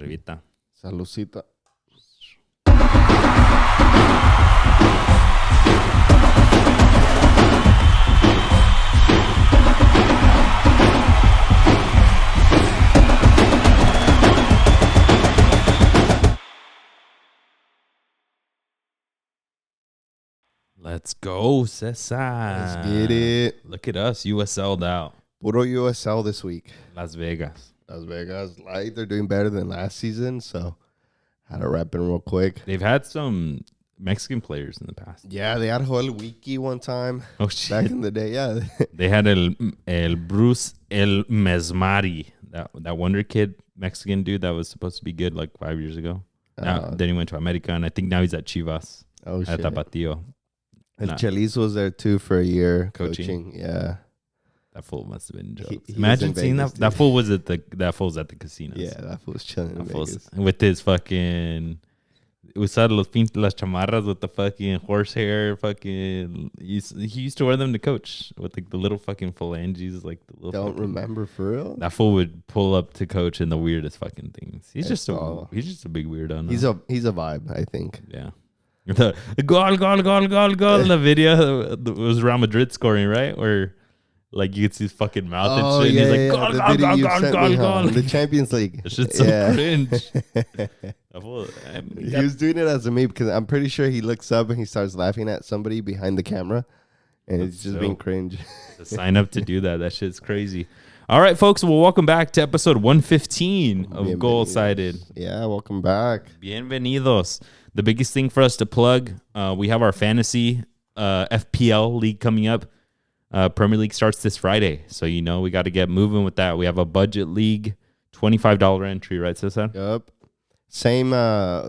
Arribita. Salucita. Let's go, Cesar. Let's get it. Look at us, USL'd out. Puro USL this week. Las Vegas. Las Vegas Light. They're doing better than last season, so had to wrap in real quick. They've had some Mexican players in the past. Yeah, they had Joel Wiki one time. Oh, shit. Back in the day, yeah. They had El Bruce El Mesmari, that wonder kid Mexican dude that was supposed to be good like 5 years ago. Then he went to America, and I think now he's at Chivas. Oh, at shit. Tapatío. And Chelis was there too for a year Coaching. Yeah. That fool must have been jokes. He Imagine seeing Vegas, that fool was at that fool's at the casinos. Yeah, that fool was chilling in Vegas. With his fucking usar las chamarras with the fucking horsehair fucking he used to wear them to coach with the little fucking phalanges like the little Don't remember for real. That fool would pull up to coach in the weirdest fucking things. He's just a big weirdo. No? He's a vibe, I think. Yeah. The goal. The video was Real Madrid scoring, right? Where like you could see his fucking mouth and shit. Yeah, and he's like, goal. The Champions League. That shit's so cringe. He was doing it as a meme because I'm pretty sure he looks up and he starts laughing at somebody behind the camera, and it's just being cringe. To sign up to do that. That shit's crazy. All right, folks. Well, welcome back to episode 115 of Golsided. Yeah, welcome back. Bienvenidos. The biggest thing for us to plug, we have our fantasy FPL league coming up. Premier League starts this Friday. So, we got to get moving with that. We have a budget league, $25 entry, right, Cesar? Yep. Same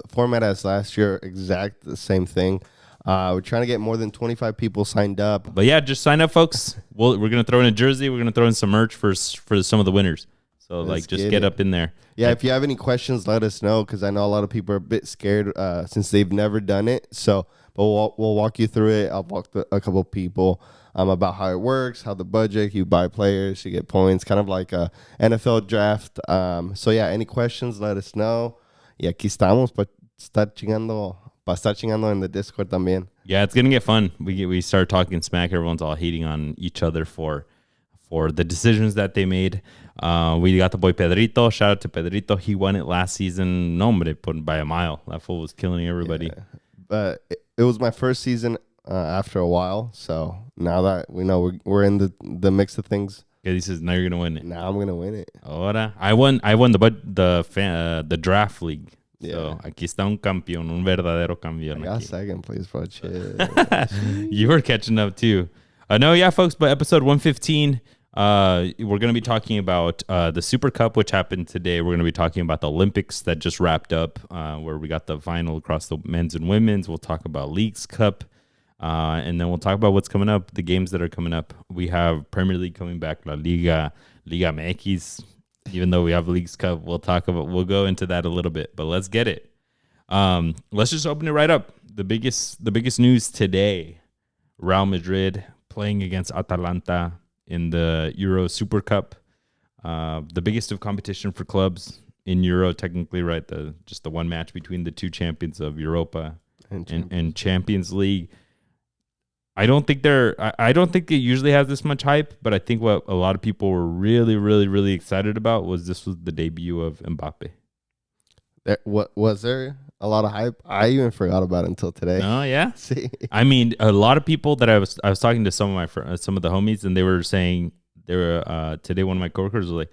format as last year, the same thing. We're trying to get more than 25 people signed up. But yeah, just sign up, folks. We're going to throw in a jersey. We're going to throw in some merch for some of the winners. So, just get up in there. Yeah, if you have any questions, let us know, because I know a lot of people are a bit scared since they've never done it. So, but we'll walk you through it. I'll walk a couple people about how it works, how the budget, you buy players, you get points, kind of like a NFL draft. So, yeah, any questions, let us know. Y aquí estamos para estar chingando in the Discord también. Yeah, it's going to get fun. We start talking smack. Everyone's all hating on each other for the decisions that they made. We got the boy Pedrito. Shout out to Pedrito. He won it last season. No, but it put by a mile. That fool was killing everybody. Yeah. But it was my first season after a while. So now that we know we're in the mix of things. Yeah, he says now you're gonna win it. Now I'm gonna win it. Ahora, I won the draft league. Yeah. So aquí está un campeón, un verdadero campeón. I got second place, bro. Chill. You were catching up too. No, yeah, folks. But episode 115. We're going to be talking about the Super Cup, which happened today. We're going to be talking about the Olympics that just wrapped up, where we got the final across the men's and women's. We'll talk about Leagues Cup, and then we'll talk about what's coming up, the games that are coming up. We have Premier League coming back, La Liga MX. Even though we have Leagues Cup, we'll go into that a little bit. But let's get it. Let's just open it right up. The biggest news today: Real Madrid playing against Atalanta in the Euro Super Cup, the biggest of competition for clubs in Euro, technically, right? Just the one match between the two champions of Europa and Champions League. I don't think it usually has this much hype, but I think what a lot of people were really, really, really excited about was the debut of Mbappe. Was there a lot of hype? I even forgot about it until today. Oh yeah. See, I mean, a lot of people that I was talking to some of my friends, some of the homies, and they were saying today. One of my coworkers was like,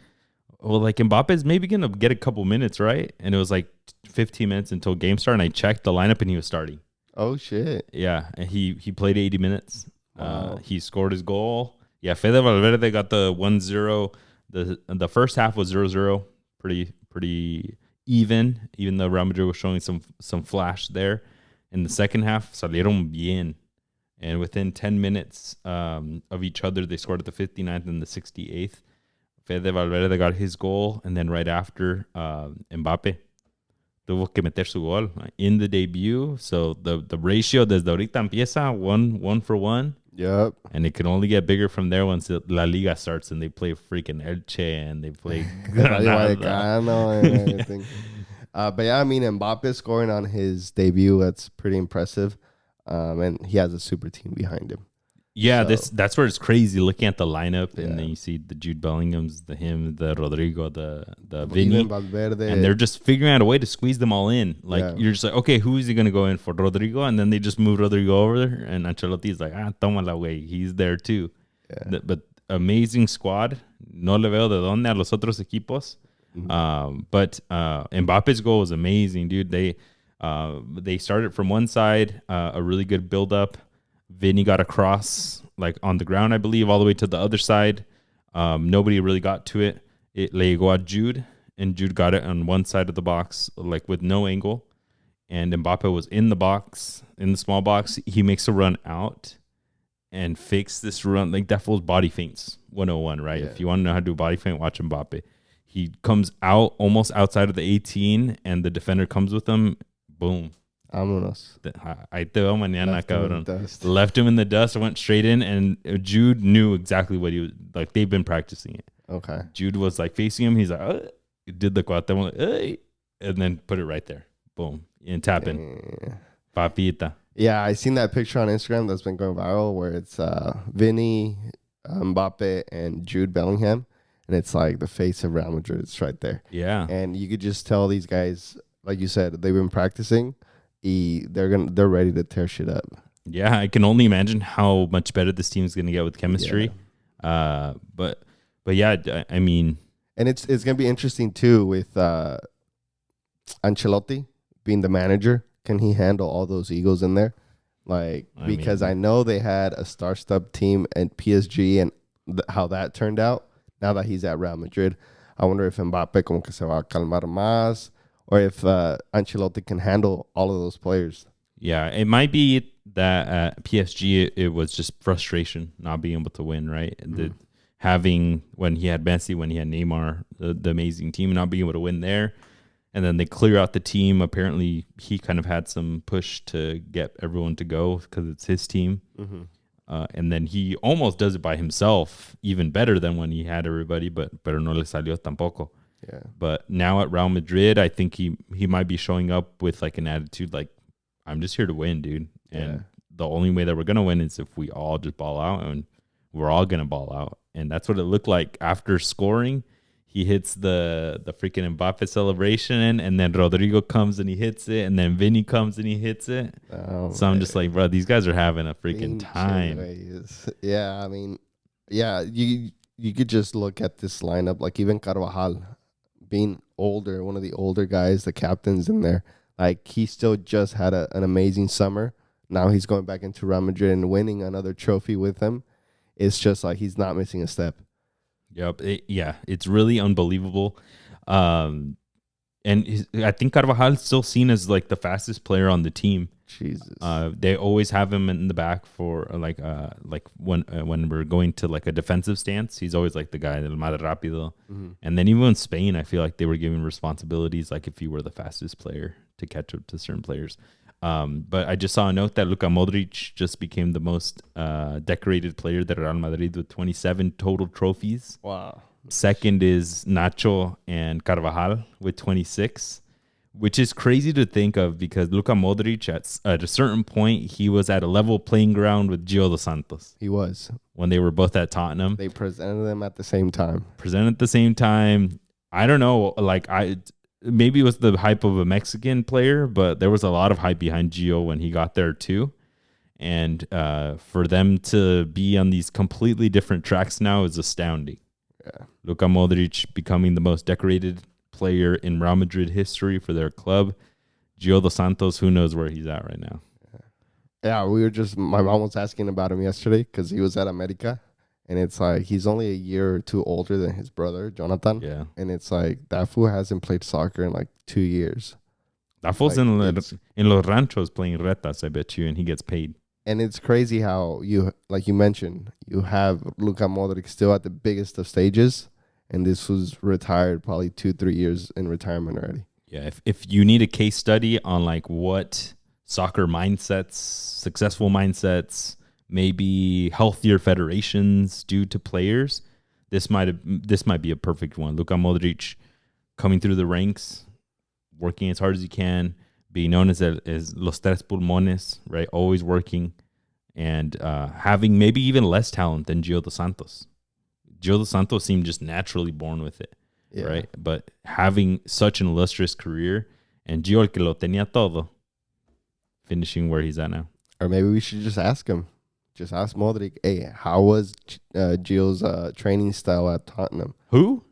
"Well, like Mbappe is maybe gonna get a couple minutes, right?" And it was like 15 minutes until game start, and I checked the lineup, and he was starting. Oh shit! Yeah, and he played 80 minutes. Wow. He scored his goal. Yeah, Fede Valverde got the 1-0. The first half was 0-0, pretty even though Real Madrid was showing some flash there. In the second half, salieron bien. And within 10 minutes of each other, they scored at the 59th and the 68th. Fede Valverde got his goal, and then right after, Mbappe tuvo que meter su gol in the debut. So the ratio desde ahorita empieza 1-1. Yep. And it can only get bigger from there once La Liga starts and they play freaking Elche and they play Granada and everything. But yeah, I mean, Mbappe scoring on his debut, that's pretty impressive. And he has a super team behind him. Yeah, So, that's where it's crazy looking at the lineup, and Yeah. then you see the Jude Bellinghams, the Rodrigo, the even Vinny, Valverde. and they're just figuring out a way to squeeze them all in. Like Yeah. you're just like, okay, who is he gonna go in for, Rodrigo? And then they just move Rodrigo over there, and Ancelotti's like, toma la way, he's there too. Yeah. But amazing squad. No le veo de donde a los otros equipos. But Mbappe's goal was amazing, dude. They started from one side, a really good build up. Vinny got a cross like on the ground, I believe, all the way to the other side. Nobody really got to it. It le llegó a Jude, and Jude got it on one side of the box, like with no angle. And Mbappe was in the box, in the small box. He makes a run out and fakes this run. Like that fool's body feints 101, right? Yeah. If you want to know how to do body feint, watch Mbappe. He comes out almost outside of the 18, and the defender comes with him. Boom. Vámonos. Ahí te veo mañana, Left him in cabrón. the dust. Left him in the dust, went straight in, and Jude knew exactly what he was like. They've been practicing it. Okay. Jude was like facing him. He's like, did the cuate, like, hey, and then put it right there. Boom. And tap in. Papita. Yeah, I seen that picture on Instagram that's been going viral where it's Vinny, Mbappe, and Jude Bellingham, and it's like the face of Real Madrid. It's right there, Yeah. and you could just tell these guys, like you said, they've been practicing. They're ready to tear shit up. Yeah, I can only imagine how much better this team's gonna get with chemistry. Yeah. But yeah, I mean, And it's gonna be interesting too with Ancelotti being the manager. Can he handle all those egos in there? Like, because I know they had a star-studded team at PSG and how that turned out. Now that he's at Real Madrid, I wonder if Mbappe como que se va a calmar más, or if Ancelotti can handle all of those players. yeah, it might be that at PSG it was just frustration not being able to win, right? Having when he had Messi, when he had Neymar, the amazing team, not being able to win there. And then they clear out the team. Apparently, he kind of had some push to get everyone to go because it's his team. And then he almost does it by himself, even better than when he had everybody, pero no le salió tampoco. Yeah. But now at Real Madrid, I think he might be showing up with like an attitude like, I'm just here to win, dude. And the only way that we're going to win is if we all just ball out, and we're all going to ball out. And that's what it looked like after scoring. He hits the freaking Mbappe celebration, and then Rodrigo comes and he hits it, and then Vinny comes and he hits it. So I'm just like, bro, these guys are having a freaking time. Yeah, I mean, yeah, you could just look at this lineup, like even Carvajal being older, one of the older guys, the captains in there. Like, he still just had an amazing summer. Now he's going back into Real Madrid and winning another trophy with them. It's just like he's not missing a step. Yep. It's really unbelievable. I think Carvajal is still seen as like the fastest player on the team. Jesus. They always have him in the back for like when we're going to like a defensive stance, he's always like the guy del más rápido. And then even in Spain, I feel like they were given responsibilities like if you were the fastest player to catch up to certain players. But I just saw a note that Luka Modric just became the most decorated player at Real Madrid with 27 total trophies. Wow. Second is Nacho and Carvajal with 26, which is crazy to think of because Luka Modric at a certain point, he was at a level playing ground with Gio dos Santos. He was. When they were both at Tottenham. They presented them at the same time. I don't know. Like, maybe it was the hype of a Mexican player, but there was a lot of hype behind Gio when he got there too. And for them to be on these completely different tracks now is astounding. Yeah. Luka Modric becoming the most decorated player in Real Madrid history for their club. Gio dos Santos, who knows where he's at right now. Yeah, my mom was asking about him yesterday because he was at America. And it's like he's only a year or two older than his brother, Jonathan. Yeah. And it's like that fool hasn't played soccer in like 2 years. That fool's in Los Ranchos playing retas, I bet you, and he gets paid. And it's crazy how like you mentioned, you have Luka Modric still at the biggest of stages. And this was retired probably 2-3 years in retirement already. Yeah. If you need a case study on like what soccer mindsets, successful mindsets, maybe healthier federations due to players, this might be a perfect one. Luka Modric coming through the ranks, working as hard as you can, being known as los tres pulmones, right? Always working, and having maybe even less talent than Gio dos Santos. Gio dos Santos seemed just naturally born with it, right? But having such an illustrious career, and Gio el que lo tenía todo, finishing where he's at now. Or maybe we should just ask him. Just ask Modric, hey, how was Gio's training style at Tottenham? Who?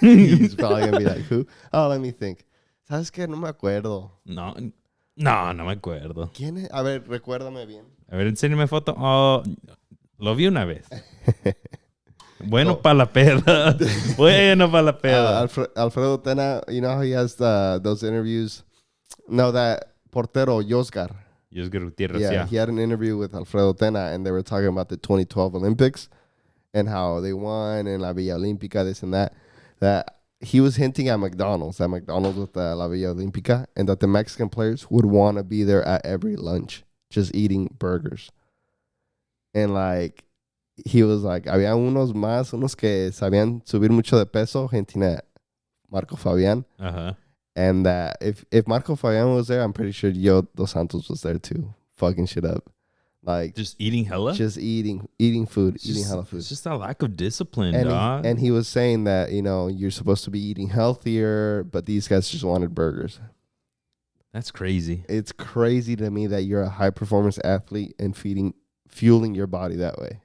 He's probably going to be like, who? Oh, let me think. ¿Sabes qué? No me acuerdo. No me acuerdo. ¿Quién es? A ver, recuérdame bien. A ver, enséñame foto. Oh, lo vi una vez. Bueno para la peda. Bueno para la peda. Alfredo Tena, you know how he has those interviews? No, that portero, Yosgar. Yosgar Gutierrez, yeah. He had an interview with Alfredo Tena, and they were talking about the 2012 Olympics and how they won and La Villa Olímpica, this and that. That he was hinting at McDonald's with the La Villa Olímpica, and that the Mexican players would want to be there at every lunch, just eating burgers. And like, he was like, había unos que sabían subir mucho de peso, Argentina, Marco Fabián. Uh-huh. And if Marco Fabián was there, I'm pretty sure Gio dos Santos was there too, fucking shit up. Like, just eating hella? Just eating food, eating hella food. It's just a lack of discipline, dog. And he was saying that, you know, you're supposed to be eating healthier, but these guys just wanted burgers. That's crazy. It's crazy to me that you're a high-performance athlete and fueling your body that way.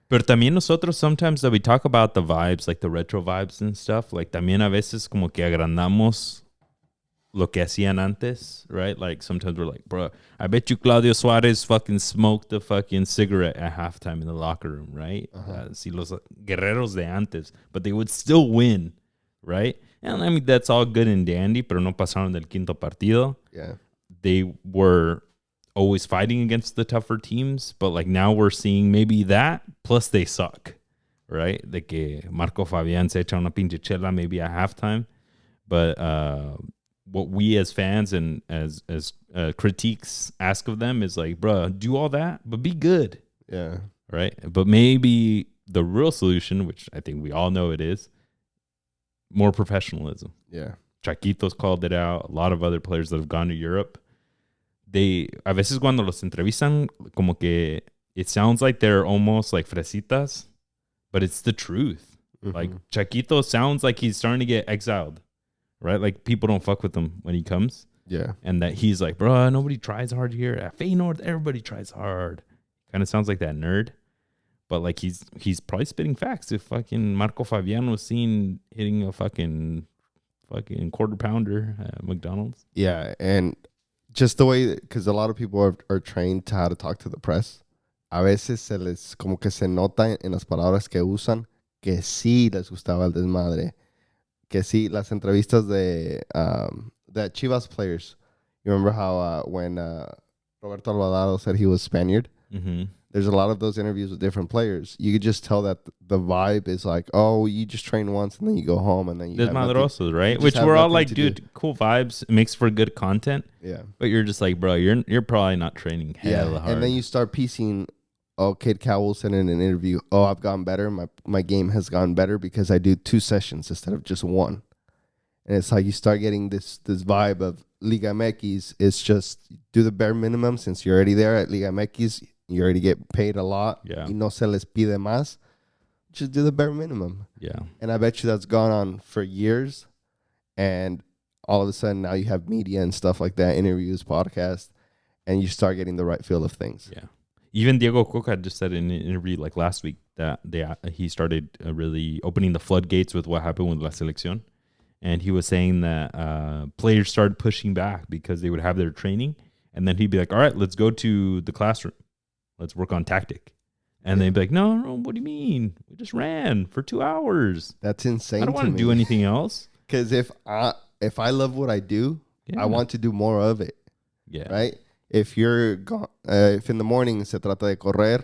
Pero también nosotros, sometimes that we talk about the vibes, like the retro vibes and stuff, like también a veces como que agrandamos lo que hacían antes, right? Like sometimes we're like, bro, I bet you Claudio Suarez fucking smoked a fucking cigarette at halftime in the locker room, right? Si los guerreros de antes, but they would still win, right? And I mean, that's all good and dandy, pero no pasaron del quinto partido. Yeah. They were always fighting against the tougher teams, but like now we're seeing maybe that, plus they suck, right? De que Marco Fabián se echa una pinche chela maybe at halftime, but what we as fans and as critiques ask of them is like, bro, do all that, but be good. Yeah. Right? But maybe the real solution, which I think we all know it is, more professionalism. Yeah. Chaquitos called it out. A lot of other players that have gone to Europe, a veces cuando los entrevistan, como que it sounds like they're almost like fresitas, but it's the truth. Mm-hmm. Like Chaquito sounds like he's starting to get exiled. Right? Like, people don't fuck with him when he comes. Yeah. And that he's like, bro, nobody tries hard here. At Feyenoord, everybody tries hard. Kind of sounds like that nerd. But, like, he's probably spitting facts. If fucking Marco Fabián was seen hitting a fucking quarter pounder at McDonald's. Yeah, and just the way, because a lot of people are trained to how to talk to the press. A veces se les, como que se nota en las palabras que usan, que sí les gustaba el desmadre. Que sí, las entrevistas de Chivas players. You remember how when Roberto Alvarado said he was Spaniard? Mm-hmm. There's a lot of those interviews with different players. You could just tell that the vibe is like, oh, you just train once and then you go home and then you Desmadrosos, right? Which we're all like, dude, cool vibes. It makes for good content. Yeah. But you're just like, bro, you're probably not training hella hard. And then you start piecing, Kid Cowell said in an interview, I've gotten better. My game has gotten better because I do 2 sessions instead of just 1. And it's like you start getting this vibe of Liga MX. It's just do the bare minimum since you're already there at Liga MX. You already get paid a lot. Yeah. Y no se les pide más. Just do the bare minimum. Yeah. And I bet you that's gone on for years. And all of a sudden now you have media and stuff like that, interviews, podcasts, and you start getting the right feel of things. Yeah. Even Diego Coca just said in an interview like last week that he started really opening the floodgates with what happened with La Selección. And he was saying that players started pushing back because they would have their training. And then he'd be like, all right, let's go to the classroom. Let's work on tactic. And they'd be like, no, what do you mean? We just ran for 2 hours. That's insane. I don't want to do anything else. Because if I love what I do, I want to do more of it. Yeah. Right? If if in the morning se trata de correr,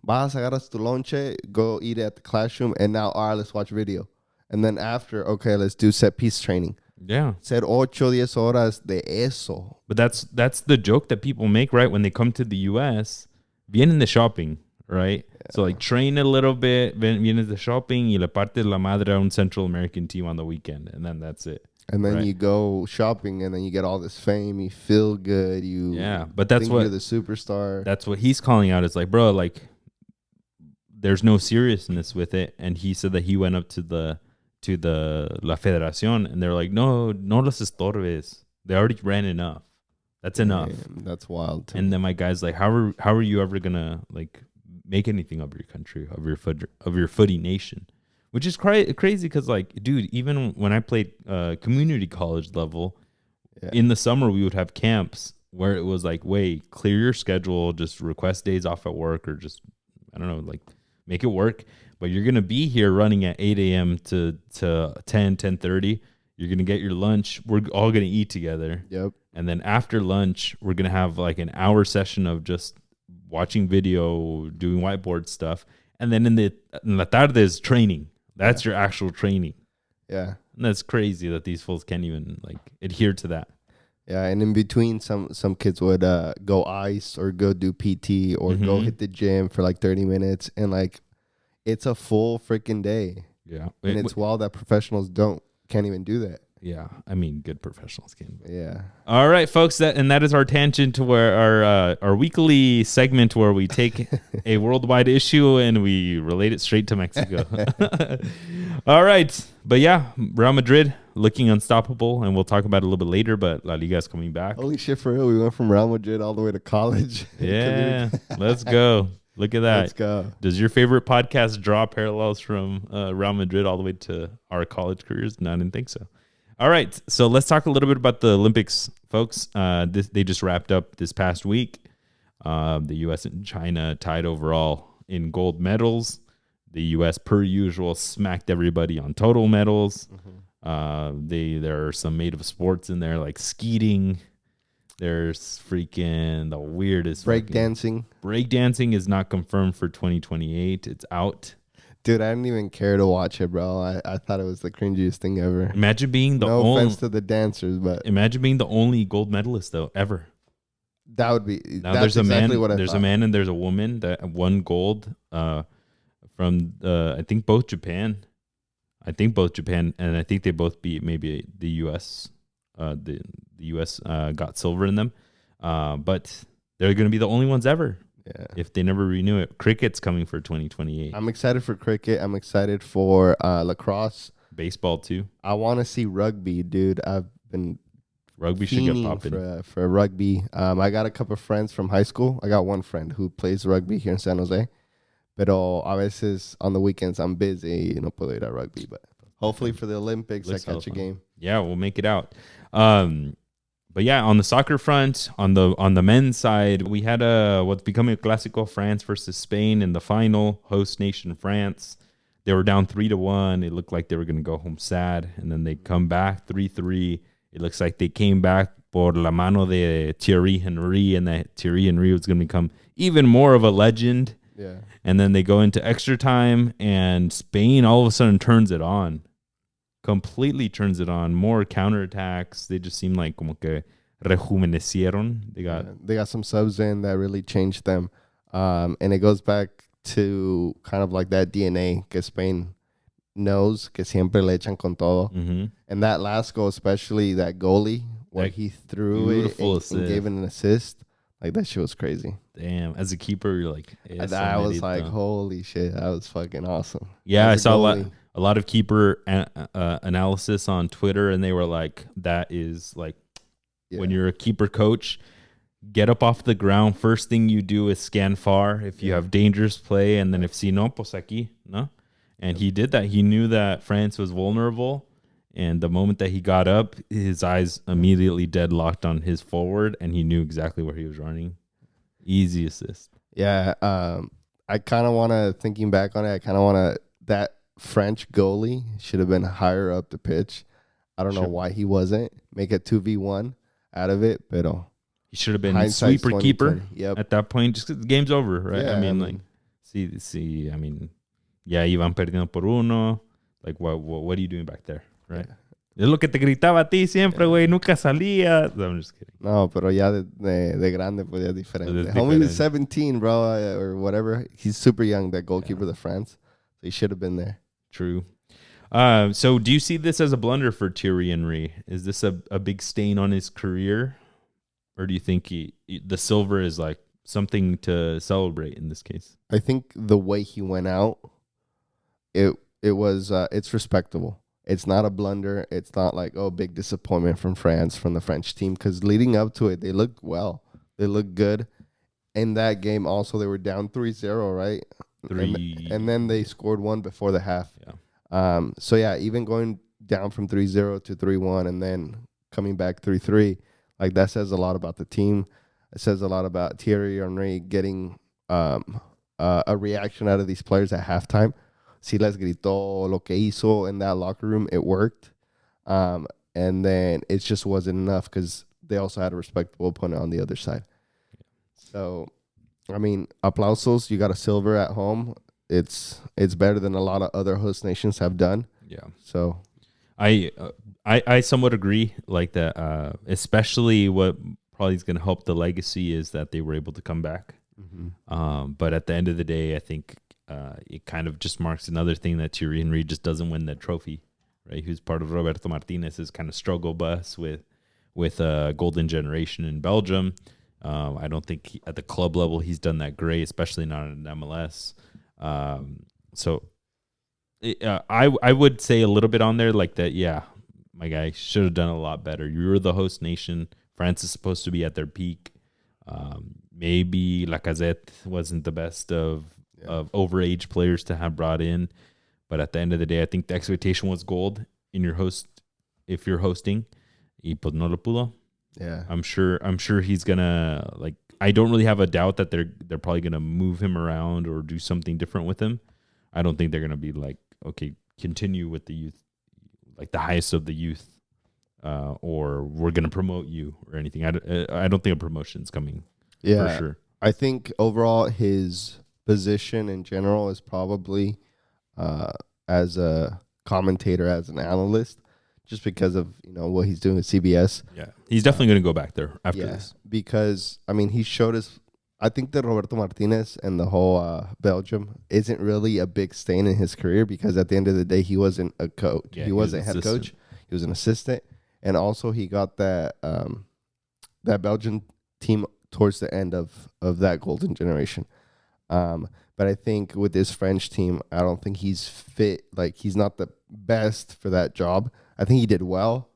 vas, agarras tu lonche, go eat at the classroom, and now, all right, let's watch video. And then after, okay, let's do set piece training. Yeah. Ser 8-10 horas de eso. But that's the joke that people make, right? When they come to the U.S., vienen de shopping, right? Yeah. So, like, train a little bit, vienes de shopping, y le partes la madre a un Central American team on the weekend, and then that's it. And then Right. you go shopping, and then you get all this fame. You feel good. But that's think what you're the superstar. that's what he's calling out. It's like, bro, like there's no seriousness with it. And he said that he went up to the La Federación, and they're like, no los estorbes. They already ran enough. That's enough. Damn, that's wild. And then my guy's like, how are you ever gonna like make anything of your country, of your footy nation? Which is crazy because, like, dude, even when I played community college level, in the summer we would have camps where it was like, wait, clear your schedule, just request days off at work, or just, I don't know, like make it work. But you're going to be here running at 8 a.m. to 10:30. You're going to get your lunch. We're all going to eat together. Yep. And then after lunch, we're going to have like an hour session of just watching video, doing whiteboard stuff. And then in la tarde is training. That's your actual training. Yeah. And that's crazy that these fools can't even like adhere to that. Yeah, and in between, some kids would go ice or go do PT or go hit the gym for like 30 minutes, and like it's a full freaking day. Yeah, and it's wild that professionals can't even do that. Yeah, I mean, good professionals can. Yeah. All right, folks, that is our tangent to where our weekly segment where we take a worldwide issue and we relate it straight to Mexico. All right, but yeah, Real Madrid looking unstoppable, and we'll talk about it a little bit later. But La Liga is coming back. Holy shit, for real! We went from Real Madrid all the way to college. Yeah, let's go. Look at that. Let's go. Does your favorite podcast draw parallels from Real Madrid all the way to our college careers? No, I didn't think so. All right, so let's talk a little bit about the Olympics, folks. They just wrapped up this past week. The U.S. and China tied overall in gold medals. The U.S., per usual, smacked everybody on total medals. There are some made of sports in there, like skeeting. There's freaking the weirdest breakdancing. Breakdancing is not confirmed for 2028. It's out. Dude, I didn't even care to watch it, bro. I thought it was the cringiest thing ever. Imagine being the no only, offense to the dancers, but imagine being the only gold medalist though ever. That would be. Now that's there's a exactly man. What I there's thought. a man and there's a woman that won gold. From I think both Japan. I think both Japan, and I think they both beat maybe the U.S. The U.S. Got silver in them, but they're going to be the only ones ever. Yeah. If they never renew it. Cricket's coming for 2028. I'm excited for cricket. I'm excited for lacrosse. Baseball too. I want to see rugby, dude. I've been Rugby should get popping. for rugby. I got a couple of friends from high school. I got one friend who plays rugby here in San Jose. Pero a veces on the weekends I'm busy. No puedo ir a rugby, but hopefully for the Olympics I catch a game. Yeah, we'll make it out. But yeah, on the soccer front, on the men's side, we had what's becoming a Clásico, France versus Spain in the final. Host nation France. They were down 3-1. It looked like they were going to go home sad, and then they come back 3-3. It looks like they came back por la mano de Thierry Henry, and that Thierry Henry was going to become even more of a legend. Yeah. And then they go into extra time, and Spain all of a sudden turns it on. Completely turns it on. More counterattacks. They just seem like como que rejuvenecieron. They got some subs in that really changed them. And it goes back to kind of like that DNA que Spain knows que siempre le echan con todo. Mm-hmm. And that last goal, especially that goalie, where he threw it and gave it an assist. Like, that shit was crazy. Damn. As a keeper, you're like... I was like, holy shit, that was fucking awesome. Yeah, I saw a lot of keeper analysis on Twitter, and they were like, that is like, when you're a keeper coach, get up off the ground. First thing you do is scan far if you have dangerous play, and then if si no, pues aquí, no? And he did that. He knew that France was vulnerable, and the moment that he got up, his eyes immediately deadlocked on his forward, and he knew exactly where he was running. Easy assist. Yeah, I kind of want to, thinking back on it, that French goalie should have been higher up the pitch. I don't know why he wasn't. Make it 2v1 out of it, but he should have been sweeper keeper at that point. Just 'cause the game's over, right? Yeah, I mean, I mean, iban perdiendo por uno. Like, what are you doing back there, right? Es lo que te gritaba a ti siempre, güey. Nunca salía. No, I'm just kidding. No, pero ya de grande, pues ya diferente. Homie was 17, bro, or whatever. He's super young, that goalkeeper of France. So he should have been there. True. So do you see this as a blunder for Thierry Henry? Is this a big stain on his career? Or do you think the silver is like something to celebrate in this case? I think the way he went out, it's respectable. It's not a blunder. It's not like, oh, big disappointment from France, from the French team, because leading up to it, they looked well. They looked good. In that game also, they were down 3-0, right? And then they scored one before the half. Yeah. So, yeah, even going down from 3-0 to 3-1 and then coming back 3-3, like that says a lot about the team. It says a lot about Thierry Henry getting a reaction out of these players at halftime. Si les gritó lo que hizo in that locker room. It worked. And then it just wasn't enough because they also had a respectable opponent on the other side. So, I mean, aplausos. You got a silver at home. It's better than a lot of other host nations have done. Yeah. So, I somewhat agree. Like that, especially what probably is going to help the legacy is that they were able to come back. Mm-hmm. But at the end of the day, I think it kind of just marks another thing that Thierry Henry just doesn't win that trophy, right? Who's part of Roberto Martinez's kind of struggle bus with a golden generation in Belgium. I don't think at the club level he's done that great, especially not in MLS. So I would say a little bit on there like that. Yeah, my guy should have done a lot better. You were the host nation. France is supposed to be at their peak. Maybe Lacazette wasn't the best of overage players to have brought in, but at the end of the day, I think the expectation was gold in your host if you're hosting. Y pues no lo pudo. Yeah, I'm sure he's gonna like. I don't really have a doubt that they're probably gonna move him around or do something different with him. I don't think they're gonna be like, okay, continue with the youth, like the highest of the youth, or we're gonna promote you or anything. I don't think a promotion's coming. Yeah, for sure. I think overall his position in general is probably as a commentator, as an analyst, just because of what he's doing with CBS. Yeah, he's definitely going to go back there after this. Because I mean he showed us. I think that Roberto Martinez and the whole Belgium isn't really a big stain in his career because at the end of the day he wasn't a coach. Yeah, he wasn't head coach. He was an assistant, and also he got that that Belgian team towards the end of that golden generation. But I think with this French team, I don't think he's fit. Like he's not the best for that job. I think he did well.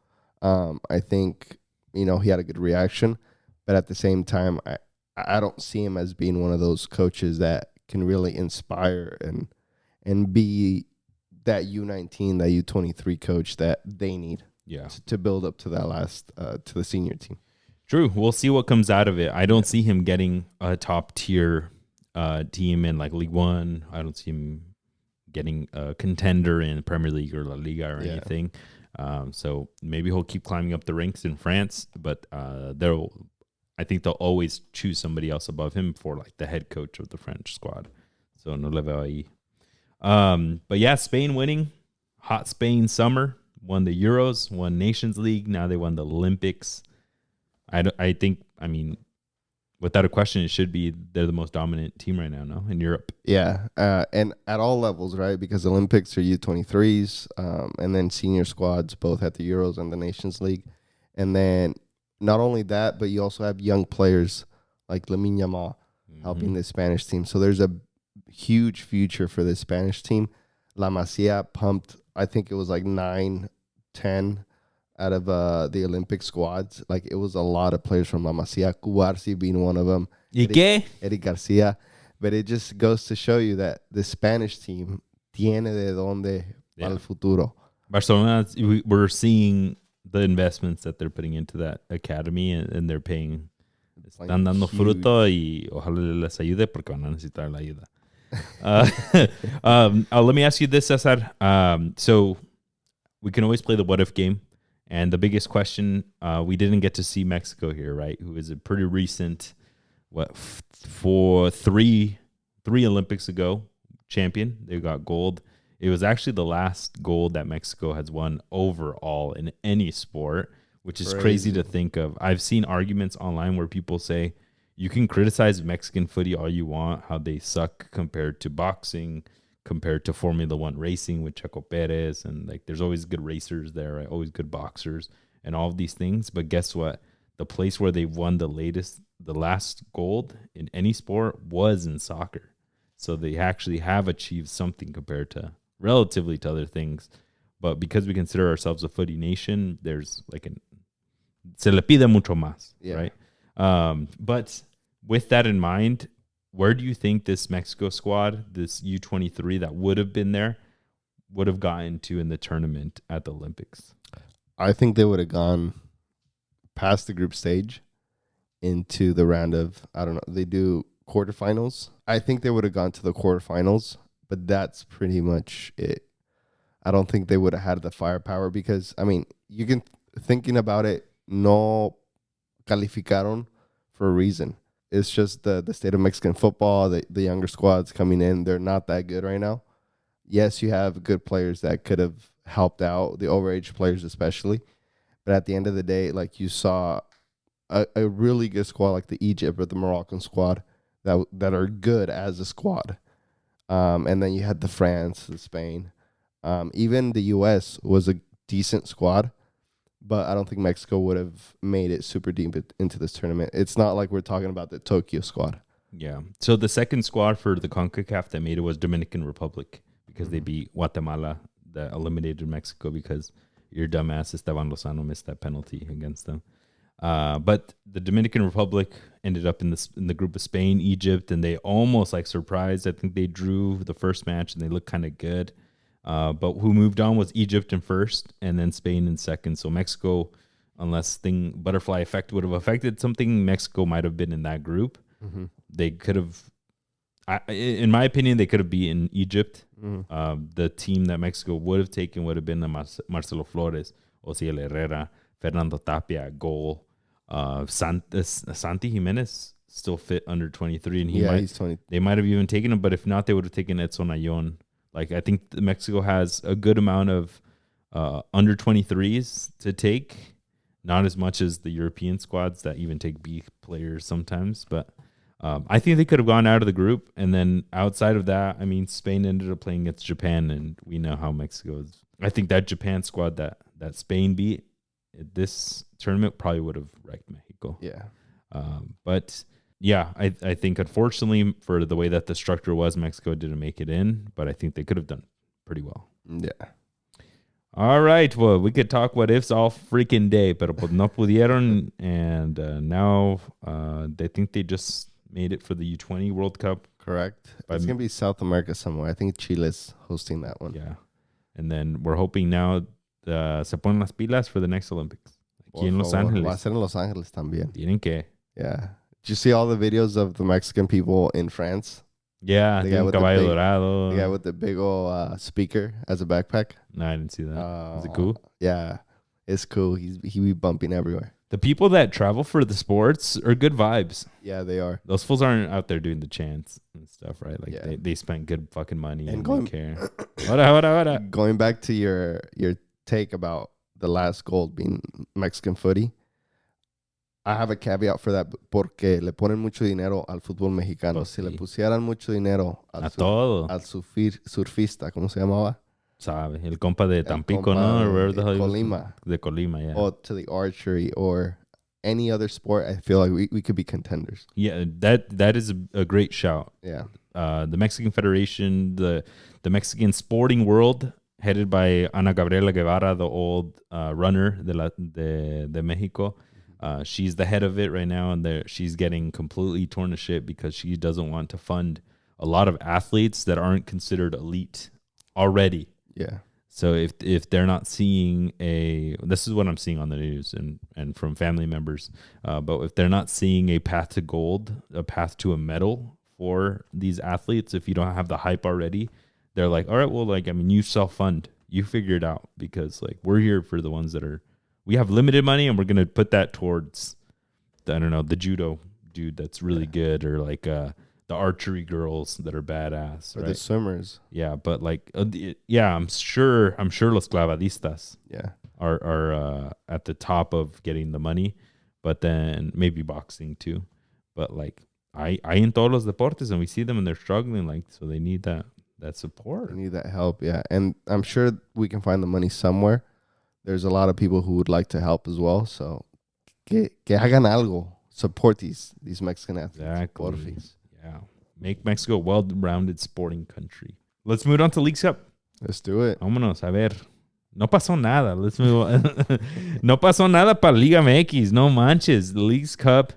I think he had a good reaction, but at the same time, I don't see him as being one of those coaches that can really inspire and be that U19, that U23 coach that they need. Yeah, to build up to that last to the senior team. True. We'll see what comes out of it. I don't see him getting a top tier team in like League One. I don't see him getting a contender in Premier League or La Liga or anything. So maybe he'll keep climbing up the ranks in France, but I think they'll always choose somebody else above him for like the head coach of the French squad. So no le veo ahí. But yeah, Spain winning. Hot Spain summer. Won the Euros, won Nations League. Now they won the Olympics. I think, without a question, it should be they're the most dominant team right now, in Europe. Yeah, and at all levels, right? Because Olympics are U23s, and then senior squads, both at the Euros and the Nations League. And then not only that, but you also have young players like Lamine Yamal helping the Spanish team. So there's a huge future for this Spanish team. La Masia pumped, I think it was like 9, 10 out of the Olympic squads. Like it was a lot of players from La Masia, Cubarsi being one of them. Eric Garcia. But it just goes to show you that the Spanish team tiene de donde para el futuro. Barcelona, we're seeing the investments that they're putting into that academy and they're paying. Están dando fruto y ojalá les ayude porque van a necesitar la ayuda. Let me ask you this, Cesar. So we can always play the what if game. And the biggest question, we didn't get to see Mexico here, right? Who is a pretty recent, for three Olympics ago, champion. They got gold. It was actually the last gold that Mexico has won overall in any sport, which is crazy to think of. I've seen arguments online where people say, you can criticize Mexican footy all you want, how they suck compared to boxing, compared to Formula One racing with Checo Perez, and like there's always good racers there, right? Always good boxers and all of these things. But guess what? The place where they won the last gold in any sport was in soccer. So they actually have achieved something compared to relatively to other things. But because we consider ourselves a footy nation, there's like se le pide mucho más, right? But with that in mind, where do you think this Mexico squad, this U23 that would have been there, would have gotten to in the tournament at the Olympics? I think they would have gone past the group stage into the round of, I don't know, they do quarterfinals. I think they would have gone to the quarterfinals, but that's pretty much it. I don't think they would have had the firepower because, I mean, you can, thinking about it, no calificaron for a reason. It's just the state of Mexican football, the younger squads coming in, they're not that good right now. Yes, you have good players that could have helped out, the overage players especially. But at the end of the day, like you saw a really good squad like the Egypt or the Moroccan squad that are good as a squad. And then you had the France, the Spain. Even the U.S. was a decent squad. But I don't think Mexico would have made it super deep into this tournament. It's not like we're talking about the Tokyo squad. Yeah. So the second squad for the CONCACAF that made it was Dominican Republic because they beat Guatemala that eliminated Mexico because your dumbass Esteban Lozano missed that penalty against them. But the Dominican Republic ended up in the group of Spain, Egypt, and they almost like surprised. I think they drew the first match and they looked kind of good. But who moved on was Egypt in first and then Spain in second. So Mexico, unless butterfly effect would have affected something, Mexico might have been in that group. Mm-hmm. They could have, in my opinion, they could have beaten Egypt. Mm-hmm. The team that Mexico would have taken would have been the Marcelo Flores, Osiel Herrera, Fernando Tapia, goal. Santi Jimenez still fit under 23, and he's 20. They might have even taken him, but if not, they would have taken Edson Ayon. Like, I think Mexico has a good amount of under 23s to take, not as much as the European squads that even take B players sometimes. But I think they could have gone out of the group. And then outside of that, I mean, Spain ended up playing against Japan, and we know how Mexico is. I think that Japan squad that Spain beat at this tournament probably would have wrecked Mexico. Yeah. But... yeah, I think unfortunately for the way that the structure was, Mexico didn't make it in, but I think they could have done pretty well. Yeah. All right, well, we could talk what ifs all freaking day, pero pues no pudieron, and now they think they just made it for the U20 World Cup. Correct. It's going to be South America somewhere. I think Chile's hosting that one. Yeah. And then we're hoping now se ponen las pilas for the next Olympics. Aquí en Los Ángeles. Va a ser en Los Ángeles también. Tienen que. Yeah. Did you see all the videos of the Mexican people in France? Yeah, the guy with the guy with the big old speaker as a backpack. No, I didn't see that. Is it cool? Yeah, it's cool. He be bumping everywhere. The people that travel for the sports are good vibes. Yeah, they are. Those fools aren't out there doing the chants and stuff, right? Like they spent good fucking money and they care. What? Going back to your take about the last gold being Mexican footy. I have a caveat for that porque le ponen mucho dinero al fútbol mexicano. Pues si sí. le pusieran mucho dinero todo. Al surfista, ¿cómo se llamaba? Sabe, el compa de Tampico, ¿no? De Colima. De Colima, yeah. Or to the archery or any other sport, I feel like we could be contenders. Yeah, that is a great shout. Yeah. The Mexican Federation, the Mexican sporting world, headed by Ana Gabriela Guevara, the old runner de Mexico. She's the head of it right now, and she's getting completely torn to shit because she doesn't want to fund a lot of athletes that aren't considered elite already. Yeah. So if they're not seeing this is what I'm seeing on the news and from family members, but if they're not seeing a path to gold, a path to a medal for these athletes, if you don't have the hype already, they're like, all right, well, like, I mean, you self-fund, you figure it out because like we're here for the ones that we have limited money and we're going to put that towards the judo dude that's really good, or like the archery girls that are badass, or right? the swimmers. Yeah, but like I'm sure los clavadistas are at the top of getting the money, but then maybe boxing too. But like I in todos los deportes, and we see them and they're struggling, like, so they need that that support. They need that help, yeah. And I'm sure we can find the money somewhere. There's a lot of people who would like to help as well. So, que hagan algo. Support these Mexican athletes. Exactly. Porfis. Yeah. Make Mexico a well-rounded sporting country. Let's move on to Leagues Cup. Let's do it. Vámonos, a ver. No pasó nada. Let's move on. No pasó nada para Liga MX. No manches. The Leagues Cup.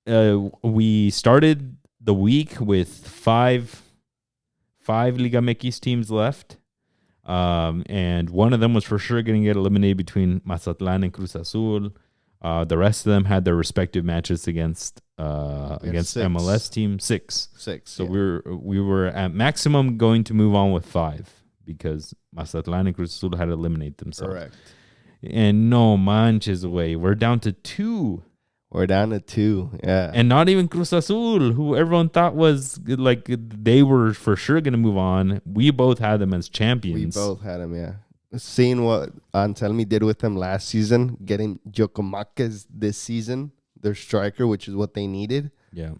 We started the week with five Liga MX teams left. And one of them was for sure going to get eliminated between Mazatlan and Cruz Azul. The rest of them had their respective matches against MLS team 6. So we were at maximum going to move on with 5 because Mazatlan and Cruz Azul had to eliminate themselves. Correct. And no manches away. We're down to 2. We're down to 2, yeah. And not even Cruz Azul, who everyone thought was like they were for sure going to move on. We both had them as champions. We both had them, yeah. Seeing what Anselmi did with them last season, getting Jocomaques this season, their striker, which is what they needed. Yeah.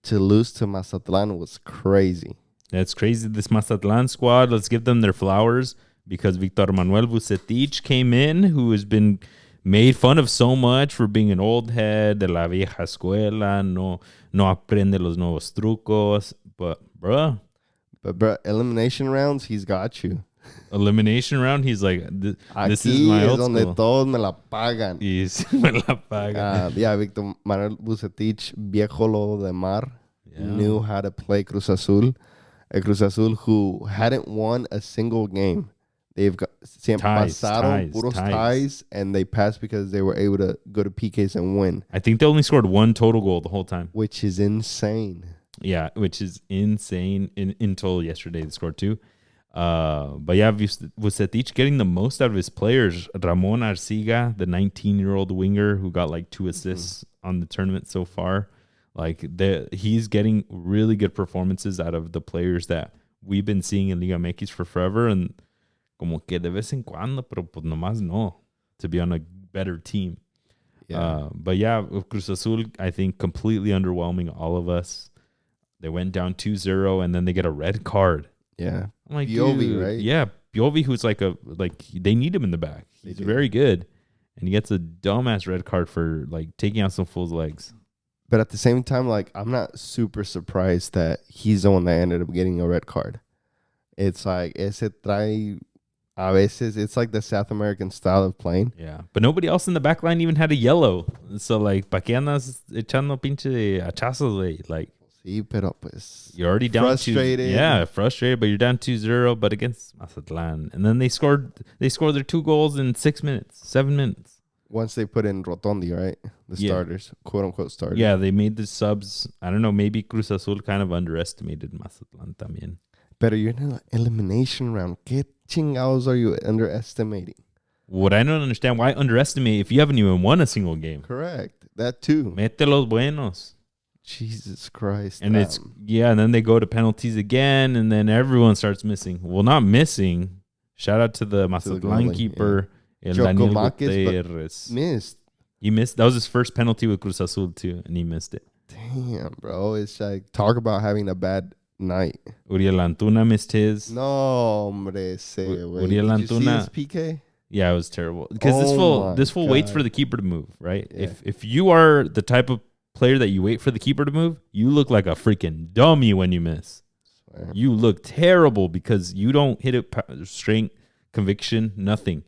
To lose to Mazatlan was crazy. That's crazy. This Mazatlan squad, let's give them their flowers because Victor Manuel Vucetich came in, who has been made fun of so much for being an old head de la vieja escuela, no aprende los nuevos trucos. But, bruh, elimination rounds, he's got you. Elimination round, he's like, this is my old donde school. Todos me la pagan. Me la pagan. Yeah, Victor Manuel Vucetich, viejo lobo de mar, knew how to play Cruz Azul. A Cruz Azul who hadn't won a single game. They've got ties, and they passed because they were able to go to PKs and win. I think they only scored 1 total goal the whole time. Which is insane. Yeah, which is insane. Until yesterday, they scored 2. But yeah, Vucetich getting the most out of his players. Ramon Arciga, the 19-year-old winger who got like 2 assists on the tournament so far. Like he's getting really good performances out of the players that we've been seeing in Liga MX for forever. And como que de vez en cuando, pero pues nomás no, to be on a better team. Yeah. But yeah, Cruz Azul, I think completely underwhelming all of us. They went down 2-0 and then they get a red card. Yeah. I'm like, Piovi, right? Yeah, Piovi, who's like they need him in the back. He's very good. And he gets a dumbass red card for like taking out some fool's legs. But at the same time, like, I'm not super surprised that he's the one that ended up getting a red card. It's like, a veces, it's like the South American style of playing. Yeah. But nobody else in the back line even had a yellow. So, like, ¿pa qué andas echando pinche hachazos, güey? Like, sí, pero pues. You're already down frustrated. Frustrated, but you're down 2-0, but against Mazatlan. And then they scored their 2 goals in 7 minutes. Once they put in Rotondi, right? The starters, quote unquote starters. Yeah, they made the subs. I don't know, maybe Cruz Azul kind of underestimated Mazatlan también. But you're in an elimination round. ¿Qué chingados are you underestimating? What I don't understand, why underestimate if you haven't even won a single game? Correct. That too. Mete los buenos. Jesus Christ. And and then they go to penalties again, and then everyone starts missing. Well, not missing. Shout out to the Mazatlan keeper, El Daniel Gutierrez. Missed. He missed. That was his first penalty with Cruz Azul too, and he missed it. Damn, bro. It's like, talk about having a bad night. Uriel Antuna missed his. No, hombre, Uriel Antuna. Did you see his PK? Yeah, it was terrible. Because this fool waits for the keeper to move, right? Yeah. If you are the type of player that you wait for the keeper to move, you look like a freaking dummy when you miss. Swear. You look terrible because you don't hit it straight, conviction, nothing.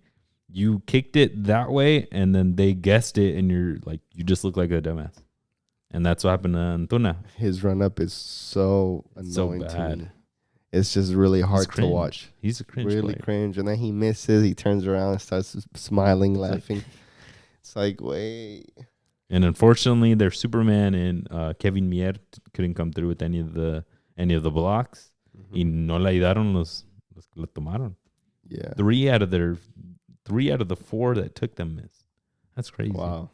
You kicked it that way, and then they guessed it, and you just look like a dumbass. And that's what happened to Antuna. His run up is so annoying. So bad. To me. It's just really hard to watch. He's a cringe. Really player. cringe. And then he misses. He turns around and starts smiling, laughing. It's like, wait. And unfortunately, their Superman and Kevin Mier couldn't come through with any of the blocks. Y no le ayudaron los que lo tomaron. Yeah. 3 out of the 4 that took them missed. That's crazy. Wow.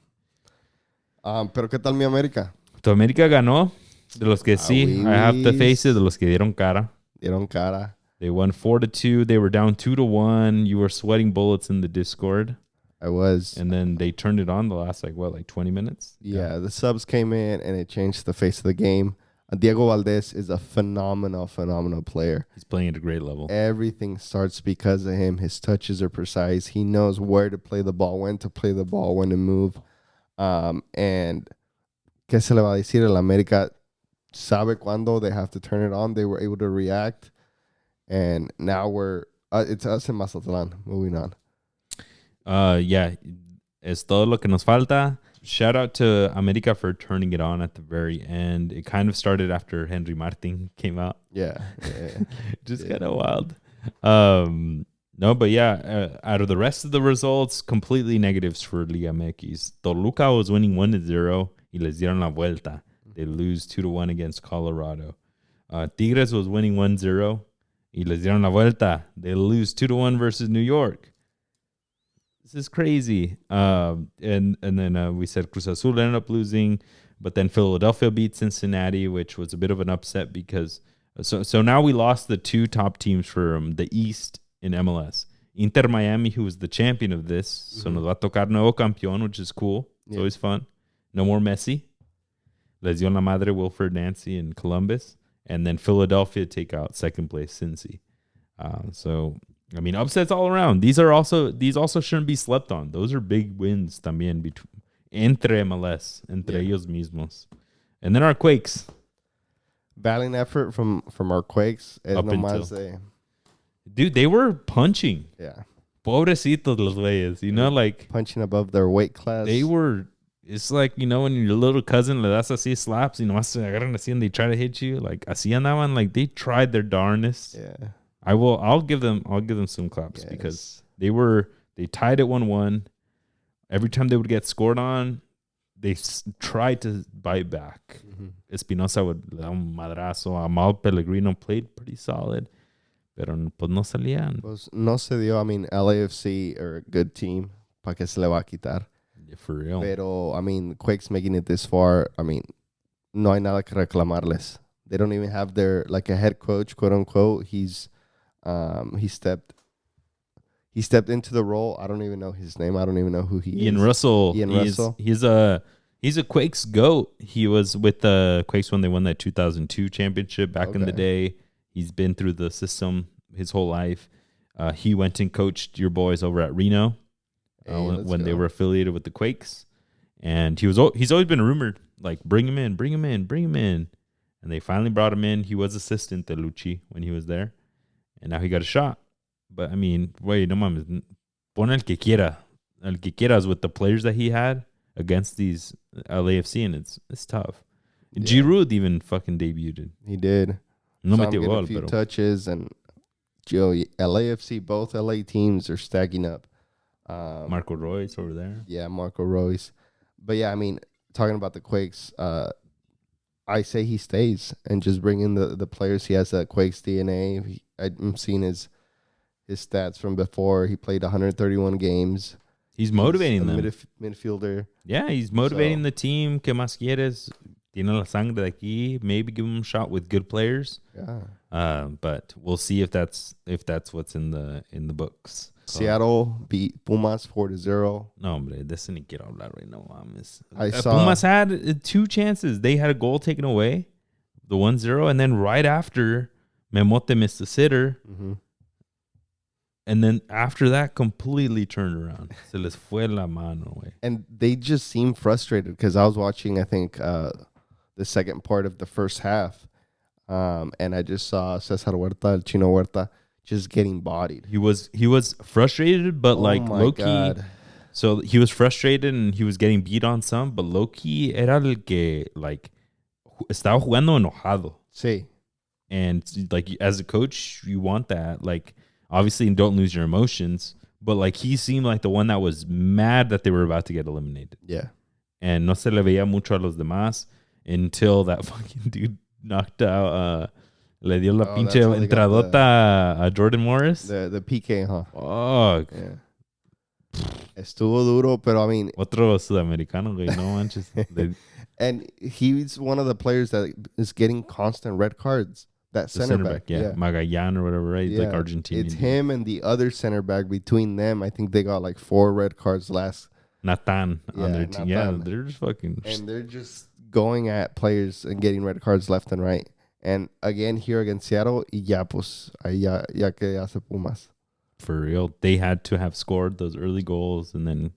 Pero ¿qué tal mi América? Tu América ganó. De los que sí, I have to face it, de los que dieron cara. Dieron cara. They won 4-2. They were down 2-1. You were sweating bullets in the Discord. I was. And then they turned it on the last, 20 minutes? Yeah, the subs came in and it changed the face of the game. Diego Valdez is a phenomenal player. He's playing at a great level. Everything starts because of him. His touches are precise. He knows where to play the ball, when to play the ball, when to move. And ¿qué se le va a decir? El América sabe cuándo they have to turn it on. They were able to react. And now it's us in Mazatlan. Moving on. Yeah, es todo lo que nos falta. Shout out to America for turning it on at the very end. It kind of started after Henry Martin came out. Yeah. Just kind of wild. No, but yeah, out of the rest of the results, completely negatives for Liga MX. Toluca was winning 1-0 y les dieron la vuelta. They lose 2-1 against Colorado. Tigres was winning 1-0 y les dieron la vuelta. They lose 2-1 versus New York. This is crazy. And then we said Cruz Azul ended up losing, but then Philadelphia beat Cincinnati, which was a bit of an upset because so now we lost the two top teams from the East in MLS. Inter Miami, who was the champion of this, so nos va a tocar nuevo campeón, which is cool. It's always fun. No more Messi. Les dio la madre Wilfred Nancy in Columbus, and then Philadelphia take out second place Cincy. So I mean, upsets all around. These also shouldn't be slept on. Those are big wins también entre MLS, entre ellos mismos. And then our Quakes. Valiant effort from our Quakes. Dude, they were punching. Yeah. Pobrecitos los güeyes. You know, like punching above their weight class. They were. It's like, you know, when your little cousin le das así slaps, you know, se agarran así and they try to hit you. Like así andaban. Like they tried their darnest. Yeah. I'll give them some claps because they tied it 1-1. Every time they would get scored on, they tried to bite back. Espinosa would le da un madrazo. Amal Pellegrino played pretty solid, pero pues no salían. Pues no se dio. I mean, LAFC are a good team. ¿Para qué se le va a quitar? Yeah, for real. Pero, I mean, Quakes making it this far, I mean, no hay nada que reclamarles. They don't even have their, like, a head coach, quote unquote. He stepped into the role. I don't even know his name. I don't even know who he is. Ian Russell. He's a Quakes GOAT. He was with the Quakes when they won that 2002 championship back in the day. He's been through the system his whole life. He went and coached your boys over at Reno when they were affiliated with the Quakes. And he's always been rumored, like, bring him in. And they finally brought him in. He was assistant to Lucci when he was there. And now he got a shot. But, I mean, wait, no mames. Pon el que quiera. El que quieras with the players that he had against these LAFC, and it's tough. Yeah. Giroud even fucking debuted. He did. No metió gol, a few touches, and LAFC, both LA teams are stacking up. Marco Royce over there. Yeah, Marco Royce. But, yeah, I mean, talking about the Quakes, I say he stays and just bring in the players. He has that Quakes DNA. I'm seeing his stats from before. He played 131 games. He's motivating them. Midfielder. Yeah, he's motivating the team. ¿Qué más quieres? Tiene la sangre de aquí. Maybe give him a shot with good players. Yeah. But we'll see if that's what's in the books. Seattle beat Pumas 4-0. No, hombre, de eso ni quiero hablar right now. Pumas had two chances. They had a goal taken away, the 1-0, and then right after, Memote missed the sitter. And then after that, completely turned around. Se les fue la mano, güey. And they just seemed frustrated because I was watching, I think, the second part of the first half. And I just saw Cesar Huerta, El Chino Huerta, just getting bodied. He was frustrated, but low-key. So he was frustrated and he was getting beat on some, but low-key era el que, like, estaba jugando enojado. Sí. And, like, as a coach, you want that. Like, obviously, don't lose your emotions, but, like, he seemed like the one that was mad that they were about to get eliminated. Yeah. And no se le veía mucho a los demás until that fucking dude knocked out, le dio la pinche entradota a Jordan Morris. The PK, huh? Fuck. Yeah. Estuvo duro, pero I mean... Otro sudamericano, güey, no manches. And he's one of the players that is getting constant red cards. That center back. Yeah. Magallanes or whatever, right? Yeah. Like Argentinian. It's him and the other center back. Between them, I think they got like 4 red cards last. Nathan on their team. Nathan. Yeah, they're just fucking... And they're just going at players and getting red cards left and right. And again, here against Seattle, y ya pues, ahí ya que hace Pumas. For real. They had to have scored those early goals and then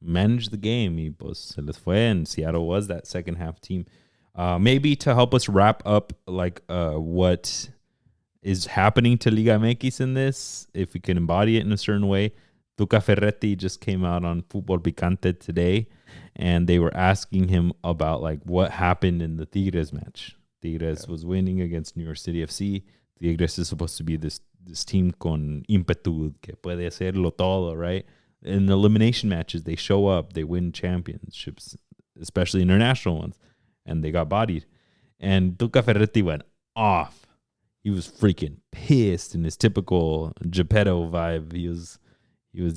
manage the game. Y pues se les fue, and Seattle was that second half team. Maybe to help us wrap up like what is happening to Liga MX in this, if we can embody it in a certain way. Tuca Ferretti just came out on Fútbol Picante today, and they were asking him about like what happened in the Tigres match. Tigres was winning against New York City FC. Tigres is supposed to be this team con ímpetu que puede hacerlo todo, right? In the elimination matches, they show up, they win championships, especially international ones, and they got bodied. And Tuca Ferretti went off. He was freaking pissed in his typical Geppetto vibe. He was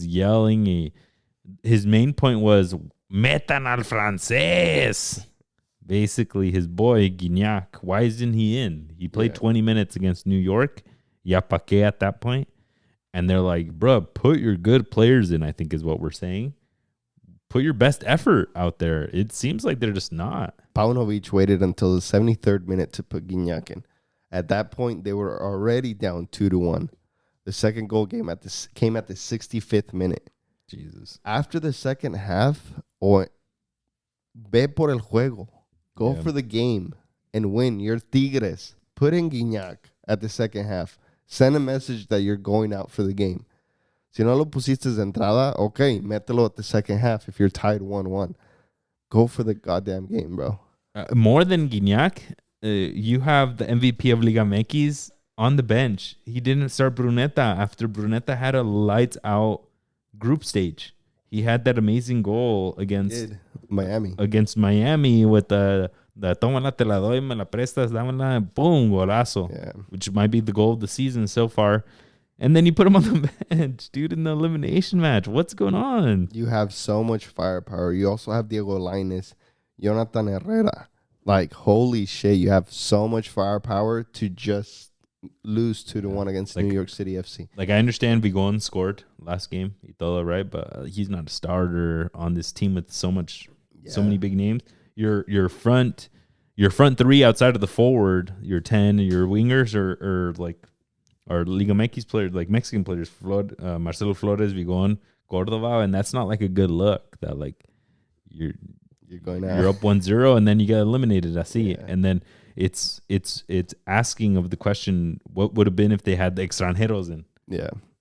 yelling. His main point was, metan al francés. Basically, his boy, Guignac, why isn't he in? He played 20 minutes against New York. Ya pa qué at that point. And they're like, bro, put your good players in, I think is what we're saying. Put your best effort out there. It seems like they're just not. Paunovic waited until the 73rd minute to put Guignac in. At that point, they were already down 2-1. The second goal came at the 65th minute. Jesus. After the second half, ve por el juego. Go for the game and win. You're Tigres. Put in Guignac at the second half. Send a message that you're going out for the game. Si no lo pusiste de entrada, okay, mételo at the second half if you're tied 1-1. Go for the goddamn game, bro. More than Guignac, you have the MVP of Liga MX on the bench. He didn't start Bruneta after Bruneta had a lights-out group stage. He had that amazing goal against Miami. With the tómala, te la doy, me la prestas, dámela, boom, golazo. Yeah. Which might be the goal of the season so far. And then you put him on the bench, dude, in the elimination match. What's going on? You have so much firepower. You also have Diego Lainez, Jonathan Herrera. Like, holy shit, you have so much firepower to just lose 2-1 against New York City FC. Like, I understand Vigon scored last game, y todo, right? But he's not a starter on this team with so many big names. Your front three outside of the forward, your 10, your wingers are Liga MX players, like Mexican players, Marcelo Flores, Vigon, Cordova, and that's not like a good look. That like you're up 1-0 and then you get eliminated. I see, and then it's asking of the question, what would have been if they had the extranjeros in,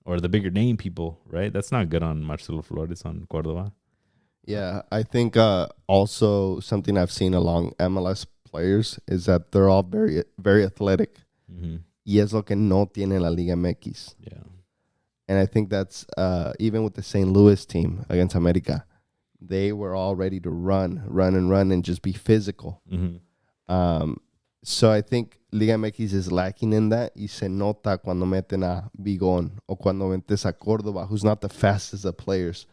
or the bigger name people, right? That's not good on Marcelo Flores, on Cordova. Yeah, I think also something I've seen along MLS players is that they're all very, very athletic. Mm-hmm. Y es lo que no tiene la Liga MX. Yeah. And I think that's even with the St. Louis team against America, they were all ready to run and just be physical. Mm-hmm. So I think Liga MX is lacking in that. Y se nota cuando meten a Vigon o cuando metes a Cordova, who's not the fastest of players,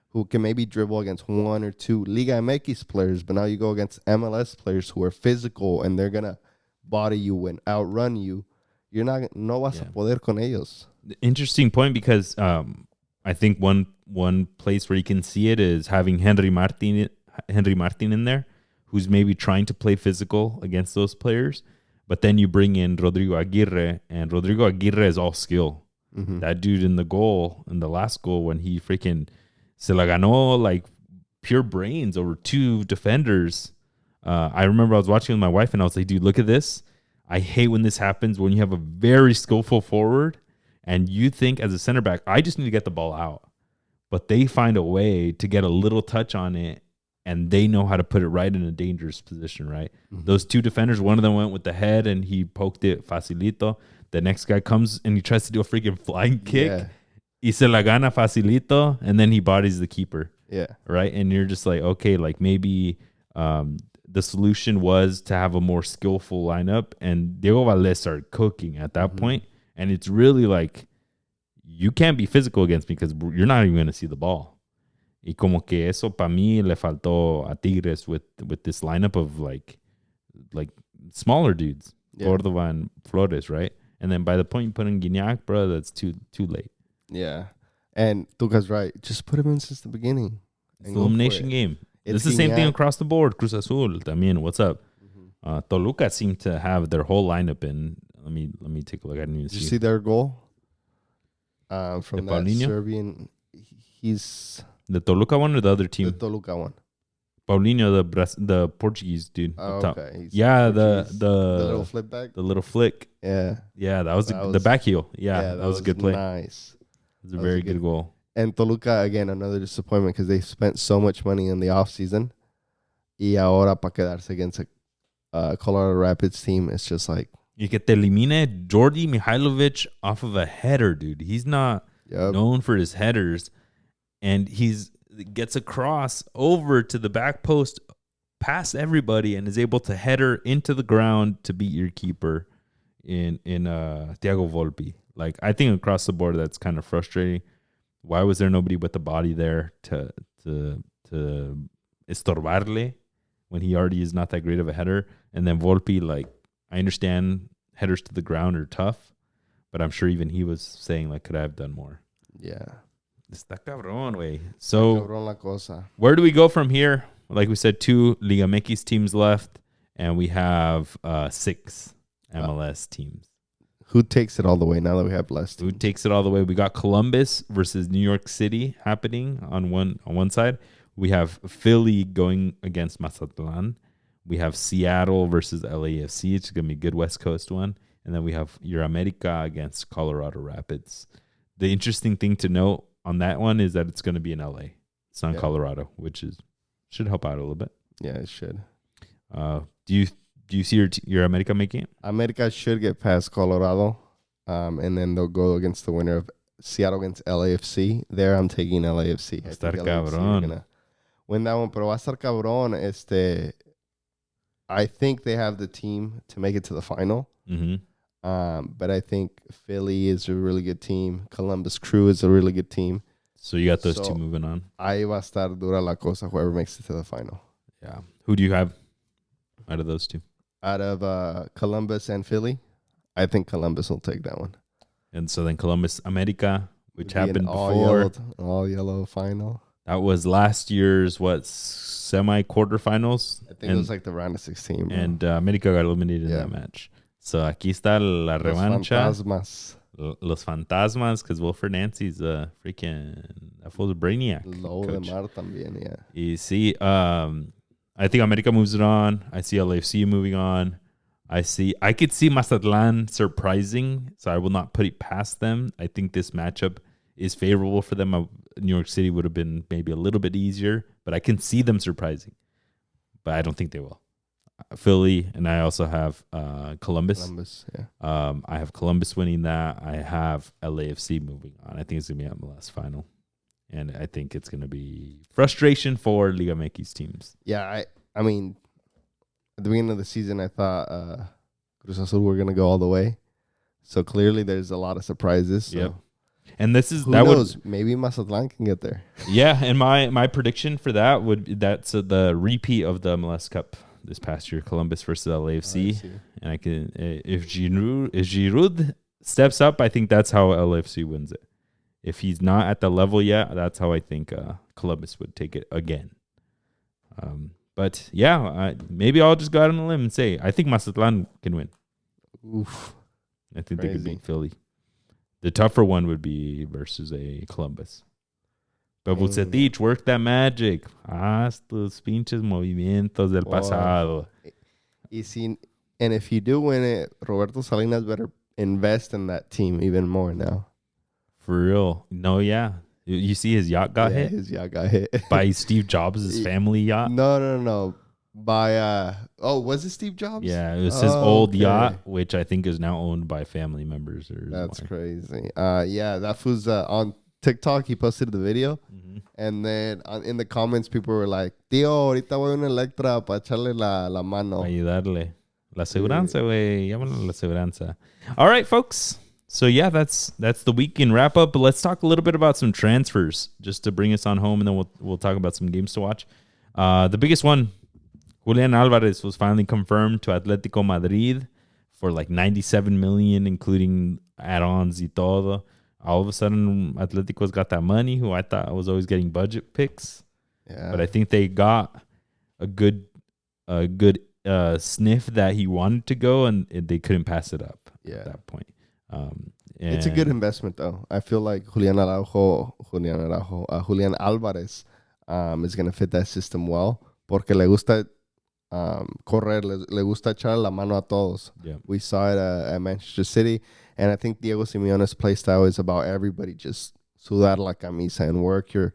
who can maybe dribble against one or two Liga MX players, but now you go against MLS players who are physical and they're going to body you and outrun you. You're no vas a poder con ellos. Interesting point, because I think one place where you can see it is having Henry Martin in there, who's maybe trying to play physical against those players, but then you bring in Rodrigo Aguirre, and Rodrigo Aguirre is all skill. Mm-hmm. That dude in the last goal, when he freaking se la ganó like pure brains over two defenders. I remember I was watching with my wife and I was like, dude, look at this. I hate when this happens, when you have a very skillful forward and you think as a center back, I just need to get the ball out. But they find a way to get a little touch on it, and they know how to put it right in a dangerous position, right? Mm-hmm. Those two defenders, one of them went with the head and he poked it facilito. The next guy comes and he tries to do a freaking flying kick. Yeah. Y se la gana facilito, and then he bodies the keeper. Yeah. Right? And you're just like, okay, like maybe the solution was to have a more skillful lineup, and Diego Valdez started cooking at that point. And it's really like, you can't be physical against me because you're not even going to see the ball. Y como que eso para mí le faltó a Tigres with this lineup of like smaller dudes, Cordova and Flores, right? And then by the point you put in Guignac, bro, that's too late. Yeah. And Tuca's right. Just put him in since the beginning. It's the elimination game. This is the same thing across the board. Cruz Azul, también. What's up? Toluca seemed to have their whole lineup in. Let me take a look. I didn't even Did you see their goal? From that Paulinho? Serbian. He's the Toluca one or the other team. the Toluca one. Paulinho, the Portuguese dude. Oh, up top. okay. He's Yeah, Portuguese. the little flip back. the little flick. Yeah. Yeah, that was the back heel. Yeah, that was a good play. Nice. It was a very good goal. And Toluca, again, another disappointment because they spent so much money in the offseason. Y ahora para quedarse against a Colorado Rapids team, it's just like... You get to elimine Jordi Mihailovic off of a header, dude. He's not known for his headers. And gets across over to the back post past everybody and is able to header into the ground to beat your keeper in Thiago Volpi. Like, I think across the board, that's kind of frustrating. Why was there nobody with the body there to estorbarle when he already is not that great of a header? And then Volpi, like, I understand headers to the ground are tough, but I'm sure even he was saying, like, could I have done more? Yeah. Está cabrón, güey. So, cabrón la cosa. Where do we go from here? Like we said, 2 Liga MX teams left, and we have 6 MLS teams. Who takes it all the way now that we have less teams? Who takes it all the way? We got Columbus versus New York City happening on one side. We have Philly going against Mazatlan. We have Seattle versus LAFC. It's going to be a good West Coast one. And then we have your America against Colorado Rapids. The interesting thing to note on that one is that it's going to be in LA. It's not Colorado, which should help out a little bit. Yeah, it should. Do you see your America making it? America should get past Colorado, and then they'll go against the winner of Seattle against LAFC. There, I'm taking LAFC. Estar cabrón. Gonna win that one, pero va a estar cabrón. I think they have the team to make it to the final. Mm-hmm. But I think Philly is a really good team. Columbus Crew is a really good team. So you got those two moving on. Ahí va a estar dura la cosa, whoever makes it to the final. Yeah. Who do you have out of those two? Out of Columbus and Philly, I think Columbus will take that one. And so then Columbus America, which happened before. All yellow final. That was last year's, semi-quarterfinals? I think it was like the round of 16. Bro. And America got eliminated in that match. So aquí está la revancha. Los Fantasmas, because Wilfred Nancy's that fool's a brainiac. Low de Mar también, yeah. You see, I think America moves it on. I see LAFC moving on. I could see Mazatlan surprising, so I will not put it past them. I think this matchup is favorable for them. New York City would have been maybe a little bit easier, but I can see them surprising. But I don't think they will. Philly, and I also have Columbus. Yeah. I have Columbus winning that. I have LAFC moving on. I think it's going to be MLS final. And I think it's going to be frustration for Liga MX teams. Yeah, I mean, at the beginning of the season, I thought Cruz Azul were going to go all the way. So clearly there's a lot of surprises. So. Yep. And this is... Who knows? Maybe Mazatlan can get there. Yeah, and my prediction for that would be that's the repeat of the MLS Cup this past year, Columbus versus LAFC. And I can if Giroud steps up, I think that's how LAFC wins it. If he's not at the level yet, that's how I think Columbus would take it again. But yeah, maybe I'll just go out on a limb and say I think Mazatlan can win. Oof. I think they could beat Philly. The tougher one would be versus a Columbus. But Vucetich, work that magic. Haz tus pinches movimientos del pasado. And if you do win it, Roberto Salinas better invest in that team even more now. For real. No, yeah. You see his yacht got hit? His yacht got hit. By Steve Jobs' family yacht? No. By, was it Steve Jobs? Yeah, it was his old yacht, which I think is now owned by family members. That's crazy. Yeah, that was on TikTok. He posted the video. Mm-hmm. And then in the comments, people were like, Tío, ahorita voy a una Electra para echarle la mano. Para ayudarle. La aseguranza, güey. Llámalo la aseguranza. All right, folks. So, yeah, that's the weekend wrap-up. But let's talk a little bit about some transfers just to bring us on home, and then we'll talk about some games to watch. The biggest one, Julian Alvarez was finally confirmed to Atletico Madrid for like 97 million, including add-ons y todo. All of a sudden, Atletico's got that money, who I thought was always getting budget picks. Yeah. But I think they got a good sniff that he wanted to go, and they couldn't pass it up at that point. It's a good investment, though. I feel like Julian Alvarez is going to fit that system well, porque le gusta correr, le gusta echar la mano a todos. Yeah. We saw it at Manchester City, and I think Diego Simeone's play style is about everybody just sudar la camisa and work your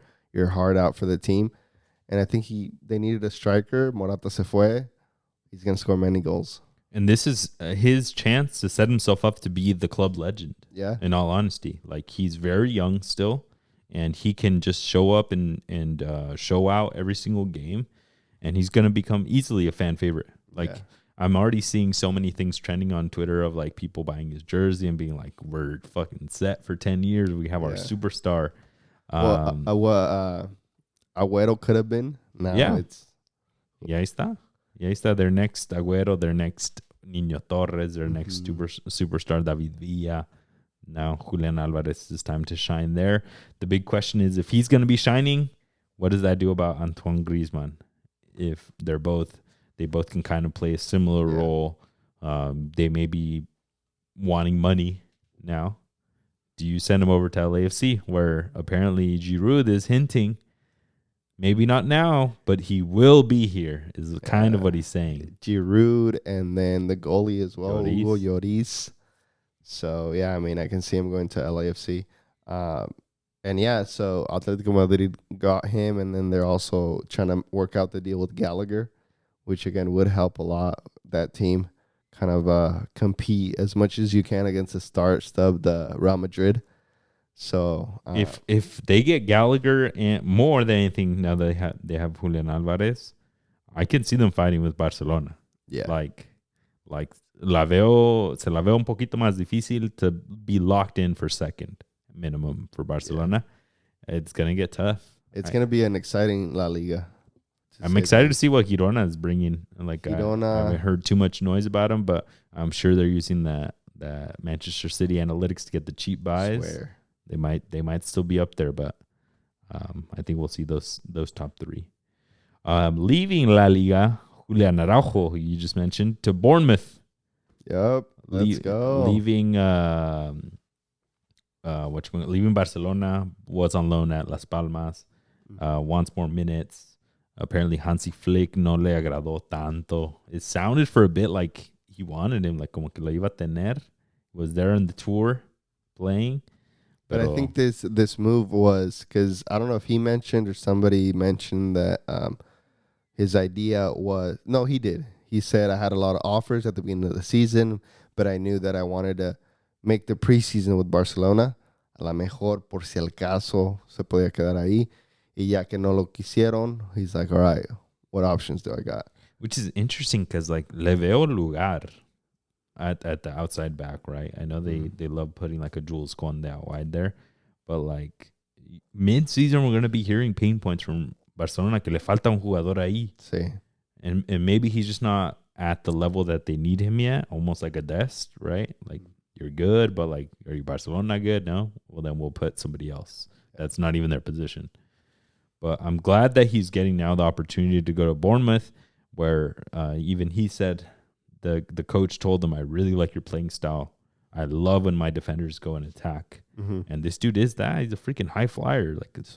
heart out for the team. And I think they needed a striker. Morata se fue. He's going to score many goals. And this is his chance to set himself up to be the club legend. Yeah. In all honesty, like, he's very young still, and he can just show up and show out every single game, and he's going to become easily a fan favorite. Like, I'm already seeing so many things trending on Twitter of like people buying his jersey and being like, "We're fucking set for 10 years. We have our superstar." Agüero could have been. Now it's... Y ahí está. Y ahí está their next Agüero, their next Niño Torres, their next superstar David Villa. Now Julian Alvarez, is time to shine there. The big question is, if he's going to be shining, what does that do about Antoine Griezmann? If they both can kind of play a similar role, they may be wanting money now. Do you send him over to LAFC, where apparently Giroud is hinting, maybe not now, but he will be here, is kind of what he's saying. Giroud, and then the goalie as well, Hugo Lloris. So, I mean, I can see him going to LAFC. And, so Atletico Madrid got him, and then they're also trying to work out the deal with Gallagher, which, again, would help a lot, that team kind of compete as much as you can against the stub, the Real Madrid. So if they get Gallagher, and more than anything, now they have Julian Alvarez, I can see them fighting with Barcelona. Yeah, like se la veo un poquito más difícil to be locked in for second minimum for Barcelona. It's gonna get tough. It's gonna be an exciting La Liga. I'm excited to see what Girona is bringing. Like, Girona, I haven't heard too much noise about them, but I'm sure they're using that Manchester City analytics to get the cheap buys. Swear. They might still be up there, but I think we'll see those top three. Leaving La Liga, Julian Araujo, who you just mentioned, to Bournemouth. Yep, let's go. Leaving leaving Barcelona, was on loan at Las Palmas, wants more minutes. Apparently Hansi Flick no le agradó tanto. It sounded for a bit like he wanted him, like como que lo iba a tener. Was there on the tour playing. But I think this move was because I don't know if he mentioned or somebody mentioned that his idea was... No, he did. He said, I had a lot of offers at the beginning of the season, but I knew that I wanted to make the preseason with Barcelona. A la mejor, por si acaso, se podía quedar ahí. Y ya que no lo quisieron, he's like, all right, what options do I got? Which is interesting because, like, le veo lugar at the outside back, right? I know they love putting like a Jules Conde out wide there, but like mid-season, we're going to be hearing pain points from Barcelona que le falta un jugador ahí. Sí. And maybe he's just not at the level that they need him yet, almost like a Dest, right? Like, you're good, but like, are you Barcelona good? No? Well, then we'll put somebody else. That's not even their position. But I'm glad that he's getting now the opportunity to go to Bournemouth, where even he said, the coach told him, I really like your playing style. I love when my defenders go and attack. Mm-hmm. And this dude is that. He's a freaking high flyer. Like, it's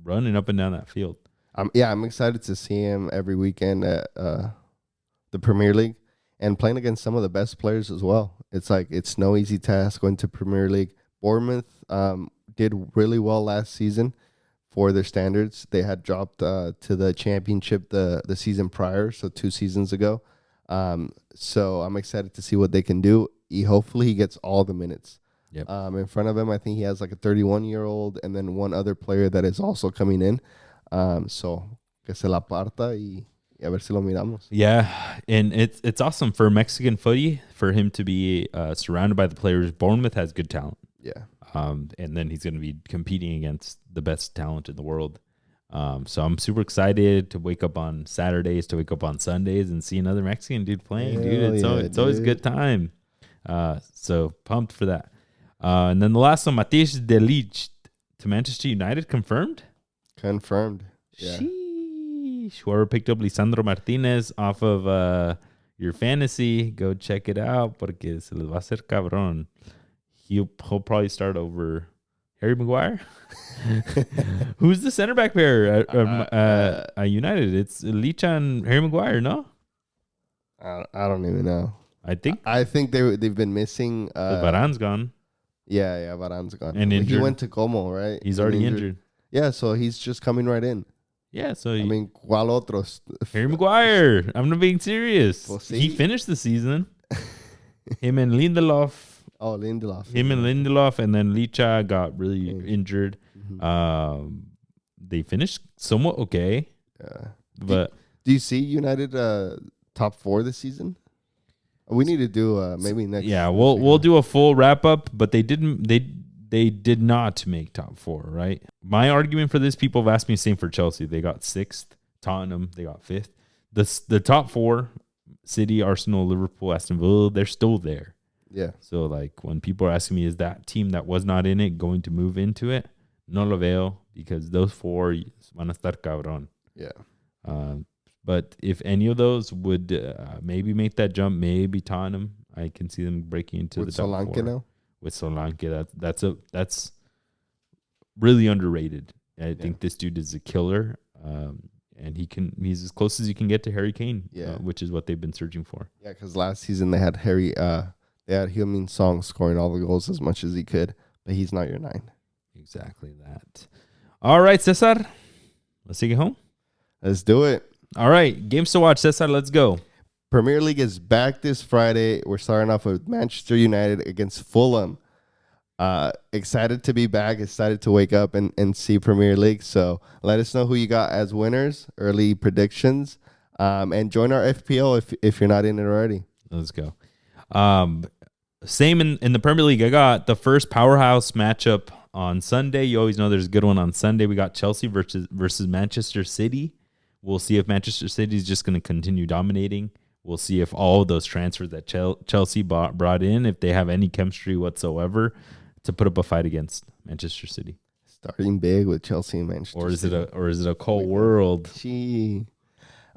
running up and down that field. I'm excited to see him every weekend at the Premier League and playing against some of the best players as well. It's like, it's no easy task going to Premier League. Bournemouth did really well last season for their standards. They had dropped to the championship the season prior, so 2 seasons ago. So I'm excited to see what they can do. Hopefully he gets all the minutes. Yep. In front of him, I think he has like a 31-year-old and then one other player that is also coming in. So que se la parta y a ver si lo miramos. Yeah, and it's awesome for Mexican footy for him to be surrounded by the players. Bournemouth has good talent. Yeah. And then he's going to be competing against the best talent in the world. So I'm super excited to wake up on Saturdays, to wake up on Sundays and see another Mexican dude playing. It's always a good time. So pumped for that. And then the last one, Matthijs de Ligt to Manchester United, confirmed? Confirmed. Yeah. Sheesh. Sheesh. Whoever picked up Lisandro Martinez off of your fantasy, go check it out porque se les va a hacer cabrón. He'll probably start over Harry Maguire. Who's the center back pair at United? It's Licha and Harry Maguire, no? I don't even know. I think they've been missing. Varane's gone. Yeah, Varane's gone. And he went to Como, right? He's already injured. Yeah, so he's just coming right in. Yeah, so I mean, ¿cuál otros? Harry Maguire. I'm not being serious. Well, he finished the season. Him and Lindelof. Oh, Lindelof. Him and Lindelof, and then Licha got really injured. Mm-hmm. They finished somewhat okay. Yeah. But do you see United top 4 this season? We need to do maybe next. Yeah, we'll do a full wrap up. But they did not make top 4, right? My argument for this, people have asked me the same for Chelsea. They got 6th. Tottenham, they got 5th. The top 4, City, Arsenal, Liverpool, Aston Villa, they're still there. Yeah. So like when people are asking me, is that team that was not in it going to move into it? No lo veo, because those 4 van a estar cabrón. Yeah. But if any of those would maybe make that jump, maybe Tottenham, I can see them breaking into the top Solanke 4. Now? With Solanke, that's really underrated. I think this dude is a killer, and he's as close as you can get to Harry Kane, which is what they've been searching for. Yeah, because last season they had Heung-min Song scoring all the goals as much as he could, but he's not your 9. Exactly that. All right, Cesar, let's take it home. Let's do it. All right, games to watch, Cesar. Let's go. Premier League is back this Friday. We're starting off with Manchester United against Fulham. Excited to be back. Excited to wake up and see Premier League. So let us know who you got as winners, early predictions, and join our FPL if you're not in it already. Let's go. Same in the Premier League. I got the first powerhouse matchup on Sunday. You always know there's a good one on Sunday. We got Chelsea versus Manchester City. We'll see if Manchester City is just going to continue dominating. We'll see if all of those transfers that Chelsea brought in, if they have any chemistry whatsoever to put up a fight against Manchester City. Starting big with Chelsea and Manchester. Or is it a cold world? Gee.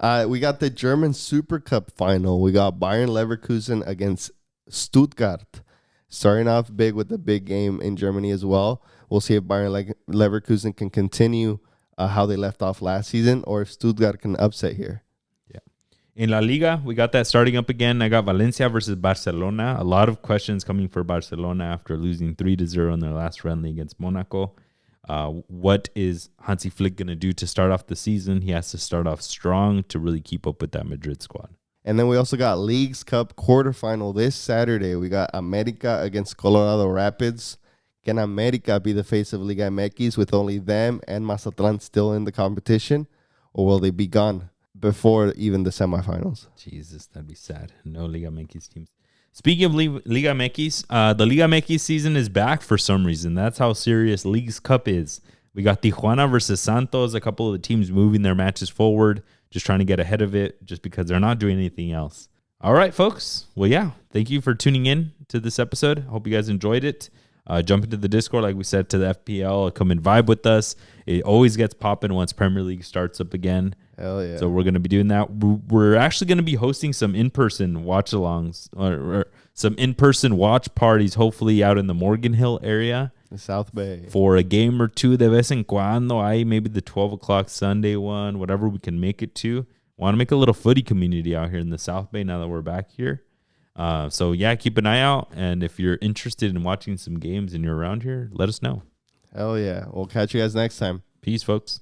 We got the German Super Cup final. We got Bayern Leverkusen against Stuttgart. Starting off big with the big game in Germany as well. We'll see if Bayern Leverkusen can continue how they left off last season, or if Stuttgart can upset here. Yeah. In La Liga, we got that starting up again. I got Valencia versus Barcelona. A lot of questions coming for Barcelona after losing 3-0 in their last friendly against Monaco. What is Hansi Flick going to do to start off the season? He has to start off strong to really keep up with that Madrid squad. And then we also got Leagues Cup quarterfinal this Saturday. We got America against Colorado Rapids. Can America be the face of Liga MX with only them and Mazatlan still in the competition? Or will they be gone before even the semifinals? Jesus, that'd be sad. No Liga MX teams. Speaking of Liga MX, the Liga MX season is back for some reason. That's how serious Leagues Cup is. We got Tijuana versus Santos, a couple of the teams moving their matches forward, just trying to get ahead of it just because they're not doing anything else. All right, folks. Well, yeah, thank you for tuning in to this episode. Hope you guys enjoyed it. Jump into the Discord, like we said, to the FPL. Come and vibe with us. It always gets popping once Premier League starts up again. Hell yeah. So we're going to be doing that. We're actually going to be hosting some in-person watch-alongs or some in-person watch parties, hopefully out in the Morgan Hill area. The South Bay. For a game or two de vez en cuando. Maybe the 12 o'clock Sunday one, whatever we can make it to. Want to make a little footy community out here in the South Bay now that we're back here. So, yeah, keep an eye out. And if you're interested in watching some games and you're around here, let us know. Hell yeah. We'll catch you guys next time. Peace, folks.